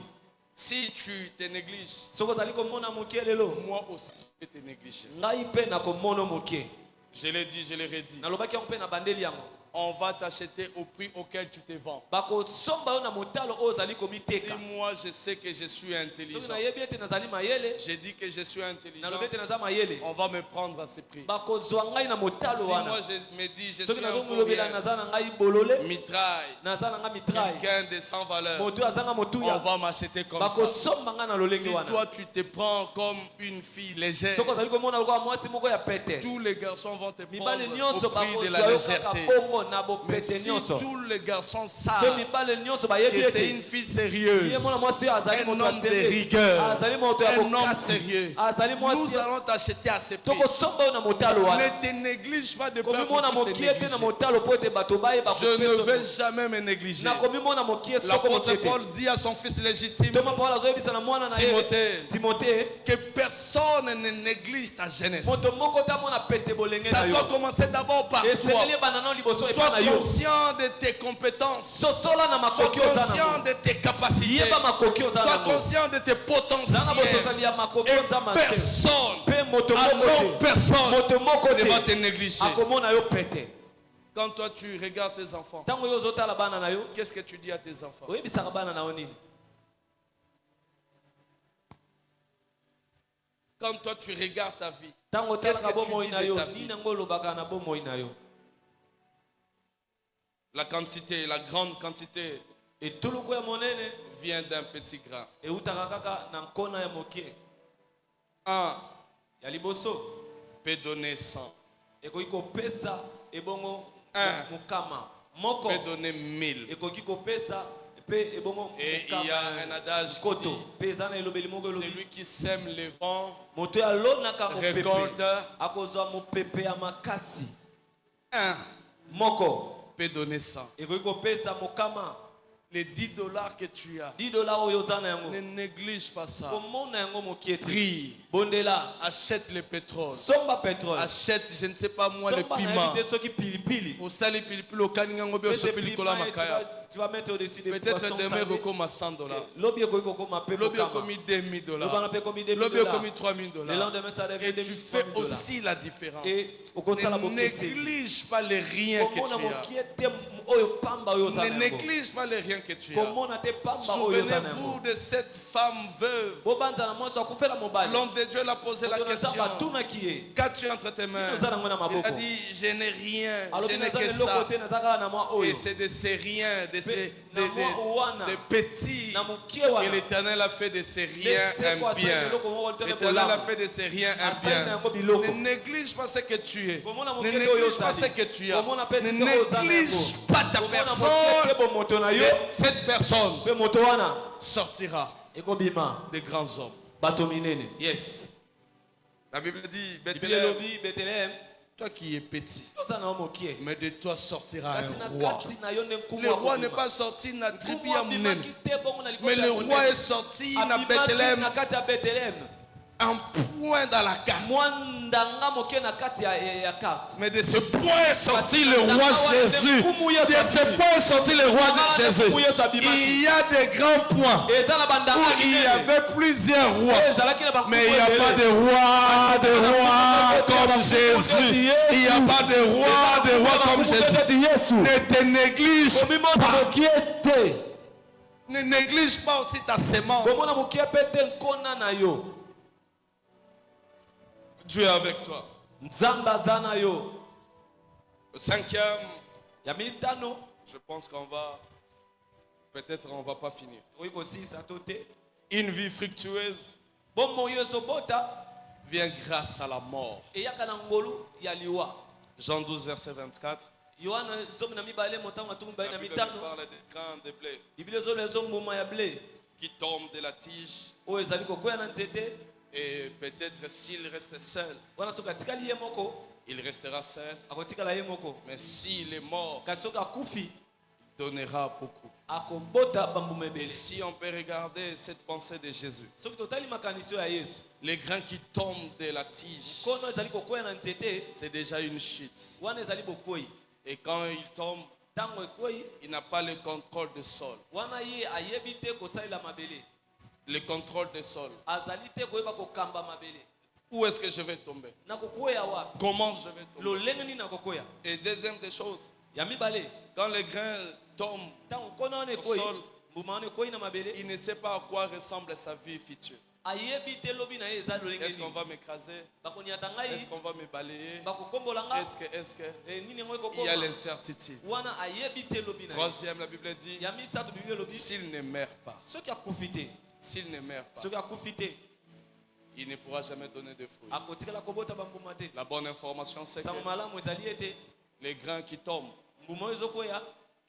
[SPEAKER 1] Si tu te négliges,
[SPEAKER 2] soki ozali komona mokie lelo
[SPEAKER 1] moi aussi je vais te négliger.
[SPEAKER 2] ngai mpe nakomona mokie
[SPEAKER 1] Je l'ai dit, je l'ai redit.
[SPEAKER 2] nalobaki yango mpe na bandeli yango
[SPEAKER 1] On va t'acheter au prix auquel tu te vends.
[SPEAKER 2] bakosomba yo na motalo oyo ozali
[SPEAKER 1] Si
[SPEAKER 2] komiteka
[SPEAKER 1] moi je sais que je suis
[SPEAKER 2] soki
[SPEAKER 1] intelligent,
[SPEAKER 2] nayebi ete nazali mayele
[SPEAKER 1] j'ai dit que je suis intelligent,
[SPEAKER 2] nalobi ete naza mayele
[SPEAKER 1] on va me prendre à ce prix.
[SPEAKER 2] bakozwa ngai na motalo
[SPEAKER 1] Si moi
[SPEAKER 2] wana
[SPEAKER 1] je me dis je
[SPEAKER 2] soki
[SPEAKER 1] suis un
[SPEAKER 2] nazomulobela
[SPEAKER 1] fourrière,
[SPEAKER 2] naza na ngai bolole
[SPEAKER 1] mitraille,
[SPEAKER 2] naza na ngai mitraille
[SPEAKER 1] gain de sans valeur,
[SPEAKER 2] motu azanga
[SPEAKER 1] on
[SPEAKER 2] motuya
[SPEAKER 1] va m'acheter comme ça.
[SPEAKER 2] bakosomba ngai na lolenge
[SPEAKER 1] Si
[SPEAKER 2] wana
[SPEAKER 1] toi tu te prends comme une fille légère,
[SPEAKER 2] soki ozali komona lokola mwasi moko ya pete
[SPEAKER 1] tous les garçons vont te
[SPEAKER 2] mibale
[SPEAKER 1] prendre
[SPEAKER 2] nyonso
[SPEAKER 1] au prix de la
[SPEAKER 2] bakozwa yo kaka
[SPEAKER 1] légèreté.
[SPEAKER 2] bongo na
[SPEAKER 1] Mais
[SPEAKER 2] bopete
[SPEAKER 1] si
[SPEAKER 2] nyonso
[SPEAKER 1] tous les garçons
[SPEAKER 2] so
[SPEAKER 1] savent
[SPEAKER 2] mibale nyonso bayebi
[SPEAKER 1] que c'est
[SPEAKER 2] ete
[SPEAKER 1] une fille
[SPEAKER 2] ye
[SPEAKER 1] sérieuse,
[SPEAKER 2] mwana mwasi oyo azali
[SPEAKER 1] un
[SPEAKER 2] moto ya
[SPEAKER 1] homme de
[SPEAKER 2] sérieux
[SPEAKER 1] rigueur,
[SPEAKER 2] azali moto ya
[SPEAKER 1] un homme
[SPEAKER 2] bokasi
[SPEAKER 1] sérieux,
[SPEAKER 2] azali mwasi
[SPEAKER 1] nous allons t'acheter à ce prix.
[SPEAKER 2] tokosomba yo na motalo wana
[SPEAKER 1] Ne te néglige pas de peur
[SPEAKER 2] komimona
[SPEAKER 1] qu'on puisse te
[SPEAKER 2] mokie te na
[SPEAKER 1] négliger.
[SPEAKER 2] motalo mpo ete bato bayeba
[SPEAKER 1] Je ne vais
[SPEAKER 2] kopeso
[SPEAKER 1] jamais me négliger.
[SPEAKER 2] nakomimona mokie soko
[SPEAKER 1] L'apôtre
[SPEAKER 2] mokie te
[SPEAKER 1] Paul dit à son fils légitime,
[SPEAKER 2] toma paul azoyebisa na mwana na ye
[SPEAKER 1] Timothée,
[SPEAKER 2] timote
[SPEAKER 1] que personne ne néglige ta jeunesse.
[SPEAKER 2] moto moko tamona pete bolenge
[SPEAKER 1] Ça
[SPEAKER 2] na yo
[SPEAKER 1] doit commencer d'abord par toi.
[SPEAKER 2] esengeli ebanda nao liboso epa
[SPEAKER 1] Sois
[SPEAKER 2] na yo
[SPEAKER 1] conscient de tes compétences.
[SPEAKER 2] sosola na
[SPEAKER 1] Sois
[SPEAKER 2] makoki oza
[SPEAKER 1] conscient
[SPEAKER 2] nango
[SPEAKER 1] de tes capacités.
[SPEAKER 2] yeba makoki oza
[SPEAKER 1] Sois
[SPEAKER 2] nango
[SPEAKER 1] conscient de tes
[SPEAKER 2] zanga
[SPEAKER 1] potentiels.
[SPEAKER 2] bososali ya makoki
[SPEAKER 1] Et
[SPEAKER 2] oza mate
[SPEAKER 1] personne,
[SPEAKER 2] mpe moto moko
[SPEAKER 1] alors
[SPEAKER 2] te
[SPEAKER 1] personne
[SPEAKER 2] moto moko
[SPEAKER 1] ne va te
[SPEAKER 2] te
[SPEAKER 1] négliger.
[SPEAKER 2] akomona yo pete
[SPEAKER 1] Quand toi tu regardes tes enfants,
[SPEAKER 2] ntango yo ozotala bana na yo
[SPEAKER 1] qu'est-ce que tu dis à tes enfants?
[SPEAKER 2] oyebisaka bana na yo nini
[SPEAKER 1] Quand toi tu regardes ta vie,
[SPEAKER 2] ntango
[SPEAKER 1] qu'est-ce
[SPEAKER 2] otalaka
[SPEAKER 1] que tu
[SPEAKER 2] bomoi
[SPEAKER 1] dis
[SPEAKER 2] na
[SPEAKER 1] de
[SPEAKER 2] yo
[SPEAKER 1] ta vie?
[SPEAKER 2] nini yango olobaka na bomoi na yo
[SPEAKER 1] La quantité, la grande quantité
[SPEAKER 2] etuluku ya monene
[SPEAKER 1] vient d'un petit grain.
[SPEAKER 2] eutaka kaka na nkona ya mokie
[SPEAKER 1] Un
[SPEAKER 2] ya liboso
[SPEAKER 1] peut donner 100,
[SPEAKER 2] ekoki kopesa ebongo
[SPEAKER 1] Un.
[SPEAKER 2] mokama moko
[SPEAKER 1] peut donner 1000.
[SPEAKER 2] ekoki kopesa mpe ebongo
[SPEAKER 1] Et il y a un adage qui
[SPEAKER 2] koto
[SPEAKER 1] dit,
[SPEAKER 2] mpe eza na elobeli moko elobi
[SPEAKER 1] celui qui sème le vent
[SPEAKER 2] moto oyo alonaka mopepe
[SPEAKER 1] récolte
[SPEAKER 2] akozwa mopepe ya makasi
[SPEAKER 1] un
[SPEAKER 2] moko
[SPEAKER 1] peut donner 100.
[SPEAKER 2] ekoki kopesa mokama
[SPEAKER 1] Les $10 que tu as,
[SPEAKER 2] $10 oyo oza na yango
[SPEAKER 1] ne néglige pas ça.
[SPEAKER 2] komona yango mokie te.
[SPEAKER 1] Prie,
[SPEAKER 2] Bondela
[SPEAKER 1] achète le pétrole,
[SPEAKER 2] somba pétrole
[SPEAKER 1] achète, je ne sais pas moi, le
[SPEAKER 2] somba na
[SPEAKER 1] piment.
[SPEAKER 2] yebi te soki pilipili
[SPEAKER 1] Au sali pilipili, au kaningango, bio
[SPEAKER 2] Pese
[SPEAKER 1] sopili kola
[SPEAKER 2] piment,
[SPEAKER 1] makaya.
[SPEAKER 2] tu vas mettre au-dessus des
[SPEAKER 1] Peut-être
[SPEAKER 2] poissons
[SPEAKER 1] demain,
[SPEAKER 2] salés.
[SPEAKER 1] comme à $100.
[SPEAKER 2] Lobi ekoki kokoma pe
[SPEAKER 1] L'objet a
[SPEAKER 2] mokama.
[SPEAKER 1] commis $2,000.
[SPEAKER 2] Lobana pe komi $2,000.
[SPEAKER 1] L'objet a commis
[SPEAKER 2] Le
[SPEAKER 1] $3,000.
[SPEAKER 2] lendemain ça devient
[SPEAKER 1] Et tu fais
[SPEAKER 2] $2,000.
[SPEAKER 1] aussi la différence.
[SPEAKER 2] Et okosala
[SPEAKER 1] Ne
[SPEAKER 2] bokese.
[SPEAKER 1] néglige pas les riens que
[SPEAKER 2] Komona
[SPEAKER 1] tu as.
[SPEAKER 2] mokie te oyo pamba oyo oza
[SPEAKER 1] Ne
[SPEAKER 2] na yango.
[SPEAKER 1] néglige pas les riens que tu as.
[SPEAKER 2] Komona te pamba oyo oza na
[SPEAKER 1] Souvenez-vous
[SPEAKER 2] yango.
[SPEAKER 1] de cette femme veuve.
[SPEAKER 2] Bobanza na mwasi akufela mobali.
[SPEAKER 1] L'homme de Dieu l'a posé la question.
[SPEAKER 2] batunaki ye.
[SPEAKER 1] Qu'as-tu entre tes mains?
[SPEAKER 2] Oza nango na
[SPEAKER 1] Il
[SPEAKER 2] maboko.
[SPEAKER 1] a dit, je n'ai rien,
[SPEAKER 2] alobi
[SPEAKER 1] je n'ai
[SPEAKER 2] naza
[SPEAKER 1] que
[SPEAKER 2] eloko
[SPEAKER 1] ça.
[SPEAKER 2] te naza kaka na mwa
[SPEAKER 1] Et
[SPEAKER 2] oyo.
[SPEAKER 1] c'est de ces riens, de ces
[SPEAKER 2] na mwa wana.
[SPEAKER 1] de petits
[SPEAKER 2] Na mokie
[SPEAKER 1] que
[SPEAKER 2] wana.
[SPEAKER 1] l'Éternel a fait de ces riens
[SPEAKER 2] Laissez quoi
[SPEAKER 1] un bien.
[SPEAKER 2] ça, eloko moko te
[SPEAKER 1] L'Éternel
[SPEAKER 2] kolamba.
[SPEAKER 1] a fait de ces riens un
[SPEAKER 2] Asali na yango
[SPEAKER 1] bien.
[SPEAKER 2] biloko.
[SPEAKER 1] Ne néglige pas ce que tu es.
[SPEAKER 2] Komona
[SPEAKER 1] Ne
[SPEAKER 2] mokie te oyo
[SPEAKER 1] néglige pas
[SPEAKER 2] ozali.
[SPEAKER 1] ce que tu as.
[SPEAKER 2] Komona pe
[SPEAKER 1] Ne
[SPEAKER 2] te oyo oza na
[SPEAKER 1] néglige
[SPEAKER 2] yango.
[SPEAKER 1] pas ta
[SPEAKER 2] Komona
[SPEAKER 1] personne.
[SPEAKER 2] mokie te bomoto na yo.
[SPEAKER 1] Mais cette personne
[SPEAKER 2] Pe moto wana
[SPEAKER 1] sortira
[SPEAKER 2] ekobima
[SPEAKER 1] des grands hommes.
[SPEAKER 2] bato minene. Yes.
[SPEAKER 1] La Bible dit,
[SPEAKER 2] Biblia
[SPEAKER 1] Bethléem,
[SPEAKER 2] elobi Bethlehem
[SPEAKER 1] toi qui es petit,
[SPEAKER 2] oza na yo mokie.
[SPEAKER 1] mais de toi sortira
[SPEAKER 2] Kasi na
[SPEAKER 1] un roi.
[SPEAKER 2] kati na yo nde nkumu
[SPEAKER 1] Le roi
[SPEAKER 2] akobima.
[SPEAKER 1] n'est pas sorti na tribu
[SPEAKER 2] Nkumu
[SPEAKER 1] ya munene,
[SPEAKER 2] abimaki te bongo na
[SPEAKER 1] mais
[SPEAKER 2] libota
[SPEAKER 1] le
[SPEAKER 2] ya
[SPEAKER 1] roi
[SPEAKER 2] monene.
[SPEAKER 1] est sorti na
[SPEAKER 2] Abimaki
[SPEAKER 1] Bethléem,
[SPEAKER 2] na kati ya Bethlehem.
[SPEAKER 1] un point dans la carte.
[SPEAKER 2] Mwandanga mokie na kati ya carte.
[SPEAKER 1] Mais de ce point est sorti le roi Jésus. De ce point est sorti le roi de Jésus. Il y a des grands points
[SPEAKER 2] Eza na bandanga
[SPEAKER 1] où il y
[SPEAKER 2] minene.
[SPEAKER 1] avait plusieurs rois.
[SPEAKER 2] Ezalaki na bakumu
[SPEAKER 1] Mais il n'y a
[SPEAKER 2] ebele.
[SPEAKER 1] pas de roi comme Jésus. Il n'y a pas de roi comme Jésus. Ne te néglige
[SPEAKER 2] Komimona
[SPEAKER 1] pas.
[SPEAKER 2] mokie te.
[SPEAKER 1] Ne néglige pas aussi ta sémence.
[SPEAKER 2] Komona mokie pe te nkona na yo.
[SPEAKER 1] Dieu est avec toi.
[SPEAKER 2] Nzamba aza na yo.
[SPEAKER 1] Le cinquième,
[SPEAKER 2] Ya mitano
[SPEAKER 1] je pense qu'on va, peut-être on va pas finir.
[SPEAKER 2] oyi kosisa to te.
[SPEAKER 1] Une vie fructueuse
[SPEAKER 2] Bomoi oyo ezobota
[SPEAKER 1] vient grâce à la mort.
[SPEAKER 2] eyaka na ngolu ya liwa.
[SPEAKER 1] Jean 12, verset 24.
[SPEAKER 2] Yohana zomi na mibale motango makumi mbali
[SPEAKER 1] La
[SPEAKER 2] na
[SPEAKER 1] Bible
[SPEAKER 2] mitano.
[SPEAKER 1] nous parle des grains de blé
[SPEAKER 2] Biblia ezoloba ezombuma ya ble
[SPEAKER 1] qui tombent de la tige.
[SPEAKER 2] oyo ezali kokwea na nzete.
[SPEAKER 1] Et peut-être s'il reste seul,
[SPEAKER 2] Wana soki atikali ye moko
[SPEAKER 1] il restera seul.
[SPEAKER 2] akotikala ye moko.
[SPEAKER 1] Mais s'il est mort,
[SPEAKER 2] Kasi soki akufi
[SPEAKER 1] il donnera beaucoup.
[SPEAKER 2] akobota bambuma
[SPEAKER 1] Et
[SPEAKER 2] ebele.
[SPEAKER 1] si on peut regarder cette pensée de Jésus,
[SPEAKER 2] Soki totali makanisi oyo ya Yesu,
[SPEAKER 1] les grains qui tombent de la tige,
[SPEAKER 2] kono ezali kokwea na nzete
[SPEAKER 1] c'est déjà une chute.
[SPEAKER 2] wana ezali bokwei.
[SPEAKER 1] Et quand il tombe,
[SPEAKER 2] Ntango ekwei
[SPEAKER 1] il n'a pas le contrôle du sol.
[SPEAKER 2] wana ye ayebi te kosalela mabele.
[SPEAKER 1] Le contrôle du sol.
[SPEAKER 2] Azali te koyeba kokamba mabele.
[SPEAKER 1] Où est-ce que je vais tomber?
[SPEAKER 2] Na kokwea wapi?
[SPEAKER 1] Comment je vais tomber?
[SPEAKER 2] Lolenge nini na kokwea?
[SPEAKER 1] Et deuxième des choses,
[SPEAKER 2] Ya mibale.
[SPEAKER 1] quand les grains tombent,
[SPEAKER 2] Ntango kono wana
[SPEAKER 1] Au
[SPEAKER 2] ekwei,
[SPEAKER 1] sol.
[SPEAKER 2] mbuma wana ekwei na mabele,
[SPEAKER 1] il ne sait pas à quoi ressemble sa vie future.
[SPEAKER 2] ayebi te lobi na ye eza lolenge
[SPEAKER 1] Est-ce qu'on
[SPEAKER 2] nini.
[SPEAKER 1] va m'écraser?
[SPEAKER 2] Bakoniata
[SPEAKER 1] Est-ce
[SPEAKER 2] ngai,
[SPEAKER 1] qu'on va me balayer?
[SPEAKER 2] bakokombola nga,
[SPEAKER 1] Est-ce que
[SPEAKER 2] nini yango
[SPEAKER 1] il y a
[SPEAKER 2] ekokoma.
[SPEAKER 1] l'incertitude?
[SPEAKER 2] Wana ayebi te lobi na ye.
[SPEAKER 1] Troisième, la Bible dit,
[SPEAKER 2] Ya misato Biblia elobi,
[SPEAKER 1] s'il ne meurt pas,
[SPEAKER 2] soki akufi te,
[SPEAKER 1] s'il ne meurt pas,
[SPEAKER 2] soki akufi te,
[SPEAKER 1] il ne pourra jamais donner de fruits.
[SPEAKER 2] akotikala kobota bambuma te.
[SPEAKER 1] La bonne information, c'est que
[SPEAKER 2] Sango malamu ezali ete
[SPEAKER 1] les grains qui tombent,
[SPEAKER 2] mbuma oyo ezokwea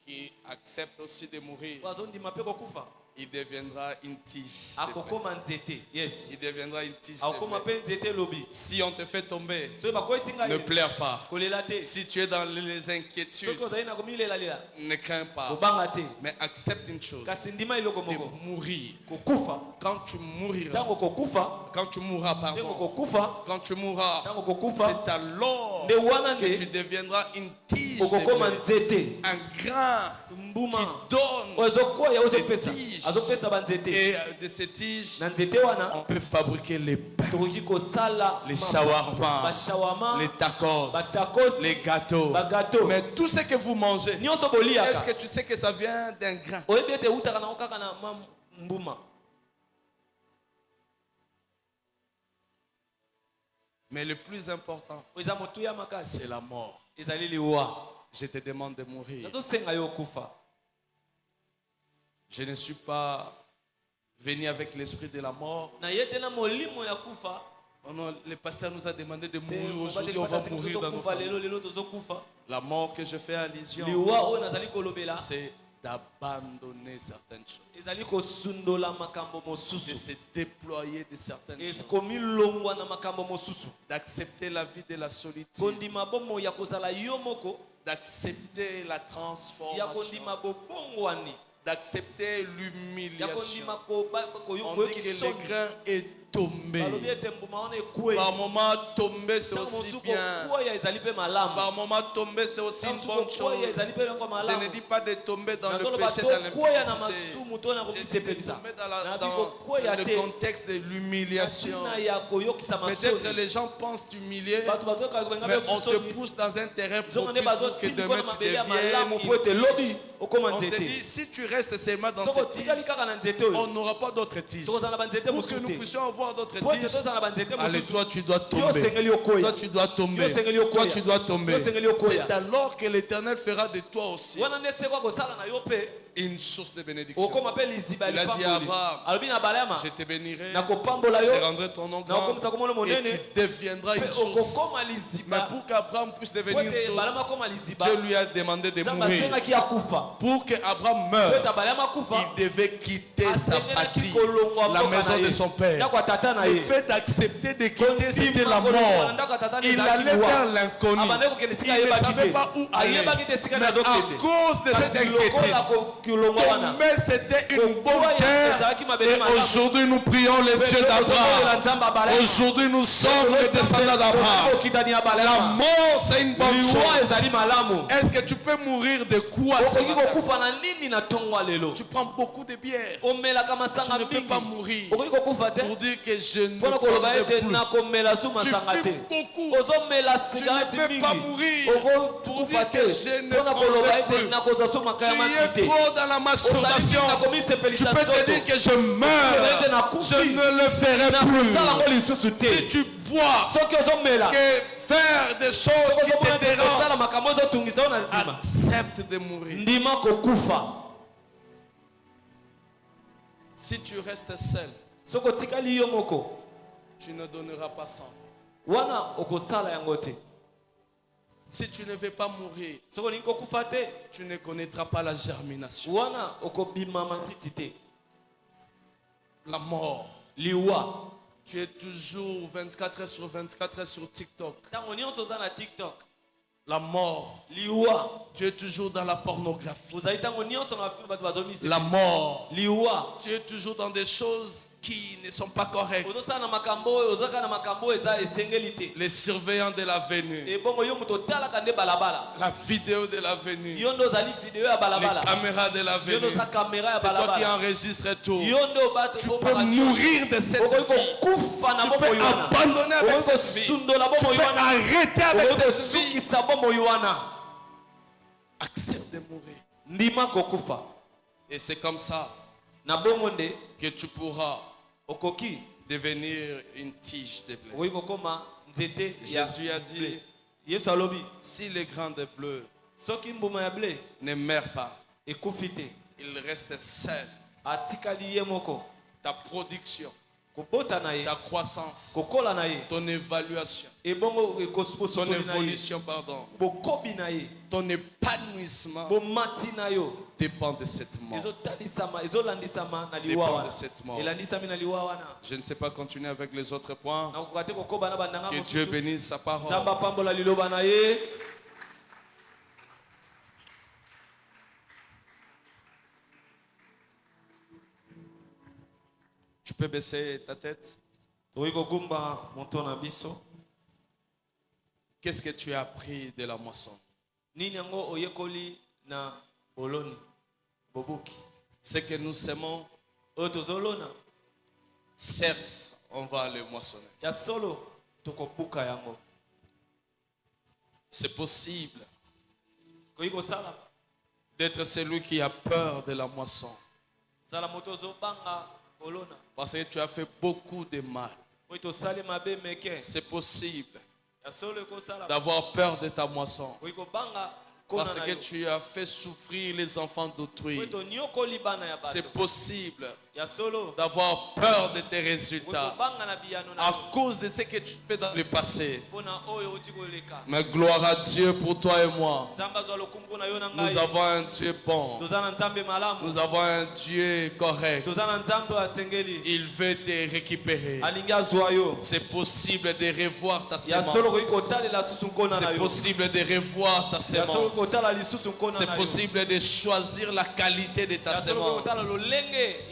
[SPEAKER 1] qui acceptent aussi de mourir,
[SPEAKER 2] oyo azondima mpe kokufa,
[SPEAKER 1] il deviendra une tige. de blé.
[SPEAKER 2] akokoma nzete. Yes,
[SPEAKER 1] Il deviendra une tige. de
[SPEAKER 2] akokoma
[SPEAKER 1] blé.
[SPEAKER 2] mpe nzete elobi.
[SPEAKER 1] Si on te fait tomber,
[SPEAKER 2] Soki bakwesi ngai
[SPEAKER 1] ne pleure pas.
[SPEAKER 2] kolela te,
[SPEAKER 1] Si tu es dans les inquiétudes,
[SPEAKER 2] soki ozali na komilelalela
[SPEAKER 1] ne crains pas.
[SPEAKER 2] kobanga te,
[SPEAKER 1] Mais accepte une chose,
[SPEAKER 2] kasi ndima eloko
[SPEAKER 1] de
[SPEAKER 2] moko
[SPEAKER 1] mourir.
[SPEAKER 2] kokufa.
[SPEAKER 1] Quand tu mouriras,
[SPEAKER 2] Ntango kokufa,
[SPEAKER 1] quand tu mourras,
[SPEAKER 2] ntango
[SPEAKER 1] pardon,
[SPEAKER 2] kokufa,
[SPEAKER 1] quand tu mourras,
[SPEAKER 2] ntango kokufa,
[SPEAKER 1] c'est alors
[SPEAKER 2] nde wana
[SPEAKER 1] que tu
[SPEAKER 2] nde
[SPEAKER 1] deviendras une tige de
[SPEAKER 2] okokoma
[SPEAKER 1] blé.
[SPEAKER 2] nzete
[SPEAKER 1] Un grain
[SPEAKER 2] mbuma
[SPEAKER 1] qui donne.
[SPEAKER 2] oyo ezokwea
[SPEAKER 1] Des
[SPEAKER 2] ozopesa
[SPEAKER 1] tiges.
[SPEAKER 2] azopesa banzete.
[SPEAKER 1] Et de ces tiges,
[SPEAKER 2] Na nzete wana
[SPEAKER 1] on peut fabriquer les pains,
[SPEAKER 2] tokoki kosala
[SPEAKER 1] les shawarma,
[SPEAKER 2] bashawama,
[SPEAKER 1] les tacos,
[SPEAKER 2] Batacos,
[SPEAKER 1] les gâteaux.
[SPEAKER 2] bagato.
[SPEAKER 1] Mais tout ce que vous mangez,
[SPEAKER 2] Nyonso
[SPEAKER 1] est-ce
[SPEAKER 2] boliaka
[SPEAKER 1] que tu sais que ça vient d'un grain?
[SPEAKER 2] oyebi ete eutaka nango kaka na mbuma.
[SPEAKER 1] Mais le plus important,
[SPEAKER 2] Oyo eza motuya makasi
[SPEAKER 1] c'est la mort.
[SPEAKER 2] ezali liwa.
[SPEAKER 1] Je te demande de mourir.
[SPEAKER 2] nazosenga yo okufa.
[SPEAKER 1] Je ne suis pas venu avec l'esprit de la mort.
[SPEAKER 2] Na ye te na molimo ya kufa
[SPEAKER 1] Oh non, le pasteur nous a demandé de
[SPEAKER 2] te
[SPEAKER 1] mourir
[SPEAKER 2] mobali
[SPEAKER 1] aujourd'hui, on va
[SPEAKER 2] patasi
[SPEAKER 1] mourir dans nos
[SPEAKER 2] tokufa
[SPEAKER 1] familles.
[SPEAKER 2] lelo tozokufa.
[SPEAKER 1] La mort que je fais allusion,
[SPEAKER 2] Liwa oyo nazali kolobela
[SPEAKER 1] c'est d'abandonner certaines choses,
[SPEAKER 2] ezali kosundola makambo
[SPEAKER 1] de
[SPEAKER 2] mosusu,
[SPEAKER 1] se déployer de certaines choses,
[SPEAKER 2] komilongwa na makambo mosusu,
[SPEAKER 1] d'accepter la vie de la solitude,
[SPEAKER 2] kondima bomo ya kozala yo moko,
[SPEAKER 1] d'accepter la
[SPEAKER 2] ya
[SPEAKER 1] transformation,
[SPEAKER 2] kondima bobongwani,
[SPEAKER 1] d'accepter l'humiliation.
[SPEAKER 2] On
[SPEAKER 1] On dit que le grain est tombé. Par moment, tomber, c'est aussi bien. Par moment, tomber, c'est aussi une bonne chose. Je ne dis pas de tomber dans le péché, dans l'impudicité. Je dis de tomber dans le contexte de l'humiliation. Peut-être les gens pensent t'humilier, mais on te pousse dans un terrain pour que demain tu deviennes une tige. On te dit, si tu restes seulement dans cette tige, on n'aura pas d'autres tiges. Pour que nous puissions avoir d'autres tiges, allez, toi tu dois tomber. Toi tu dois tomber. Toi tu dois tomber. C'est alors que l'Éternel fera de toi aussi une source de bénédiction. Il a dit à Abraham, je te bénirai, je rendrai ton nom grand et tu deviendras une source. Mais pour qu'Abraham puisse devenir une source, Dieu lui a demandé de mourir. Pour qu'Abraham meure, il devait quitter sa patrie, la maison de son père. Le fait d'accepter de quitter, c'était la mort. Il allait vers l'inconnu. Il ne savait pas où aller. Mais à cause de cette inquiétude, mais c'était une bonne terre. Et aujourd'hui, nous prions le Dieu d'Abraham. Aujourd'hui, nous sommes les descendants d'Abraham. La mort, c'est une bonne chose. Est-ce que tu peux mourir de quoi ce matin? Tu prends beaucoup de bière. Tu ne peux pas mourir pour dire que je ne prendrai plus. Tu fumes beaucoup. Tu ne peux pas mourir pour dire que je ne prendrai plus. Tu es trop dans la masturbation. Tu peux te dire que je meurs, je ne le ferai plus. Si tu vois que faire des choses qui te dérangent, accepte de mourir. Si tu restes seul, tu ne donneras pas sang. Si tu ne veux pas mourir, tu ne connaîtras pas la germination. La mort. Tu es toujours 24 heures sur 24 heures sur TikTok. La mort. Tu es toujours dans la pornographie. La mort. Tu es toujours dans des choses qui ne sont pas correctes. Les surveillants de la venue. La vidéo de la venue. Les caméras de la venue. C'est toi qui enregistres tout. Tu peux mourir de cette vie. Tu peux abandonner avec cette vie. Tu peux arrêter avec cette vie. Accepte de mourir. Et c'est comme ça que tu pourras devenir une tige de blé. Jésus a dit, si les grains de bleu ne meurent pas, il reste seul. Ta production, ta croissance, ton évaluation, ton évolution, pardon, ton épanouissement dépend de cette mort. Dépend de cette mort. Je ne sais pas continuer avec les autres points. Que Dieu bénisse sa parole. Tu peux baisser ta tête. Qu'est-ce que tu as appris de la moisson? Ce que nous semons, certes, on va aller moissonner. C'est possible d'être celui qui a peur de la moisson. Parce que tu as fait beaucoup de mal. C'est possible d'avoir peur de ta moisson. Parce que tu as fait souffrir les enfants d'autrui. C'est possible d'avoir peur de tes résultats à cause de ce que tu fais dans le passé. Mais gloire à Dieu pour toi et moi. Nous avons un Dieu bon. Nous avons un Dieu correct. Il veut te récupérer. C'est possible de revoir ta sémence. C'est possible de revoir ta sémence. C'est possible de choisir la qualité de ta semence.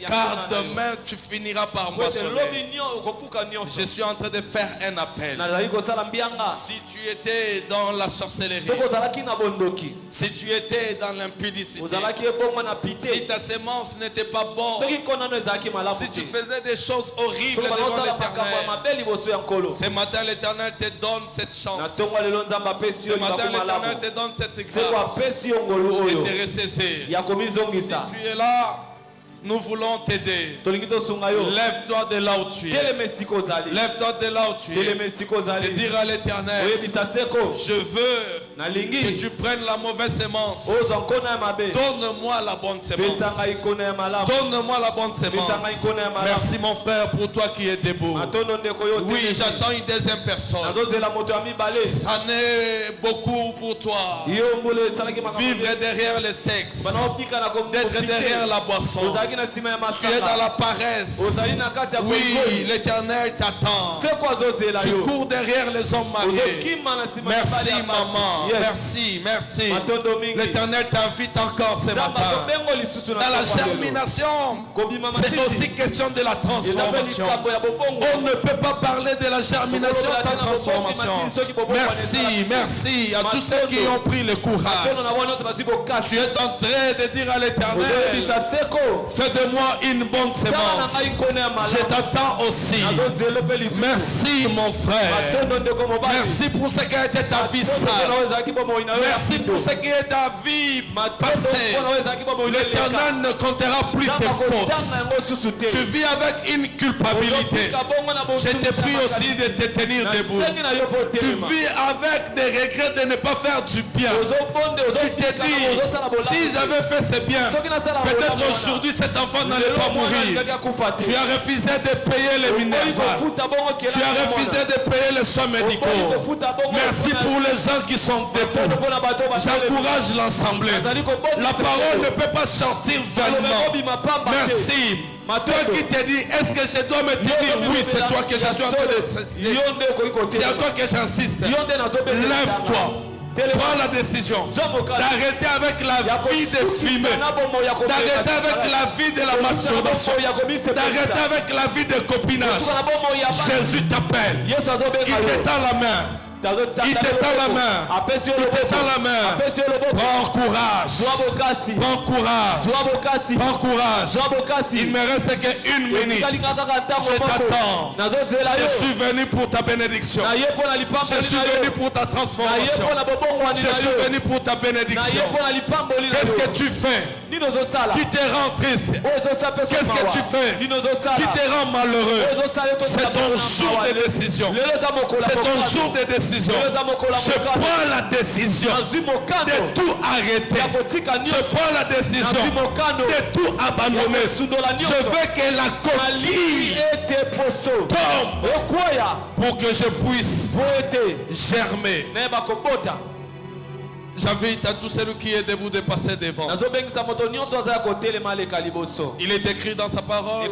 [SPEAKER 1] Car demain, tu finiras par moissonner. Je suis en train de faire un appel. Si tu étais dans la sorcellerie, si tu étais dans l'impudicité, si ta semence n'était pas bonne, si tu faisais des choses horribles devant l'Éternel, ce matin l'Éternel te donne cette chance. Ce matin l'Éternel te donne cette grâce et te ressaisir. Si tu es là, nous voulons t'aider. Lève-toi de là où tu es. Lève-toi de là où tu es. Et dire à l'Éternel, je veux que tu prennes la mauvaise semence. Donne-moi la bonne semence. Donne-moi la bonne semence. Merci mon frère pour toi qui es debout. Oui, j'attends une deuxième personne. Ça n'est beaucoup pour toi. Vivre derrière le sexe. D'être derrière la boisson. Tu es dans la paresse. Oui, l'Éternel t'attend. Tu cours derrière les hommes mariés. Merci maman. Merci, merci. L'Éternel t'invite encore ce matin. Dans la germination, c'est aussi question de la transformation. On ne peut pas parler de la germination sans transformation. Merci, merci à tous ceux qui ont pris le courage. Tu es en train de dire à l'Éternel, fais de moi une bonne semence. Je t'attends aussi. Merci mon frère. Merci pour ce qui a été ta vie sale. Merci pour ce qui est ta vie passée. L'Éternel ne comptera plus tes fautes. Tu vis avec une culpabilité. Je te prie aussi de te tenir debout. Tu vis avec des regrets de ne pas faire du bien. Tu te dis, si j'avais fait ce bien, peut-être aujourd'hui cet enfant n'allait pas mourir. Tu as refusé de payer les Minerva. Tu as refusé de payer les soins médicaux. Merci pour les gens qui sont debout. J'encourage l'ensemble. La parole ne peut pas sortir vainement. Merci. Toi qui te dis, est-ce que je dois me tenir? Oui, c'est toi que je suis en train de... C'est à toi que j'insiste. Lève-toi. Prends la décision d'arrêter avec la vie de fumer, d'arrêter avec la vie de la masturbation, d'arrêter avec la vie de copinage. Jésus t'appelle. Il t'étend la main. Il t'étend la main. Il t'étend la main. Prends courage. Prends courage. Prends courage. Il me reste qu'une minute. Je t'attends. Je suis venu pour ta bénédiction. Je suis venu pour ta transformation. Je suis venu pour ta bénédiction. Qu'est-ce que tu fais qui te rend triste? Qu'est-ce que tu fais qui te rend malheureux? C'est ton jour de décision. C'est ton jour de décision. Je prends la décision de tout arrêter. Je prends la décision de tout abandonner. Je veux que la coquille tombe pour que je puisse germer. J'invite à tout celui qui est debout de passer devant. Il est écrit dans sa parole.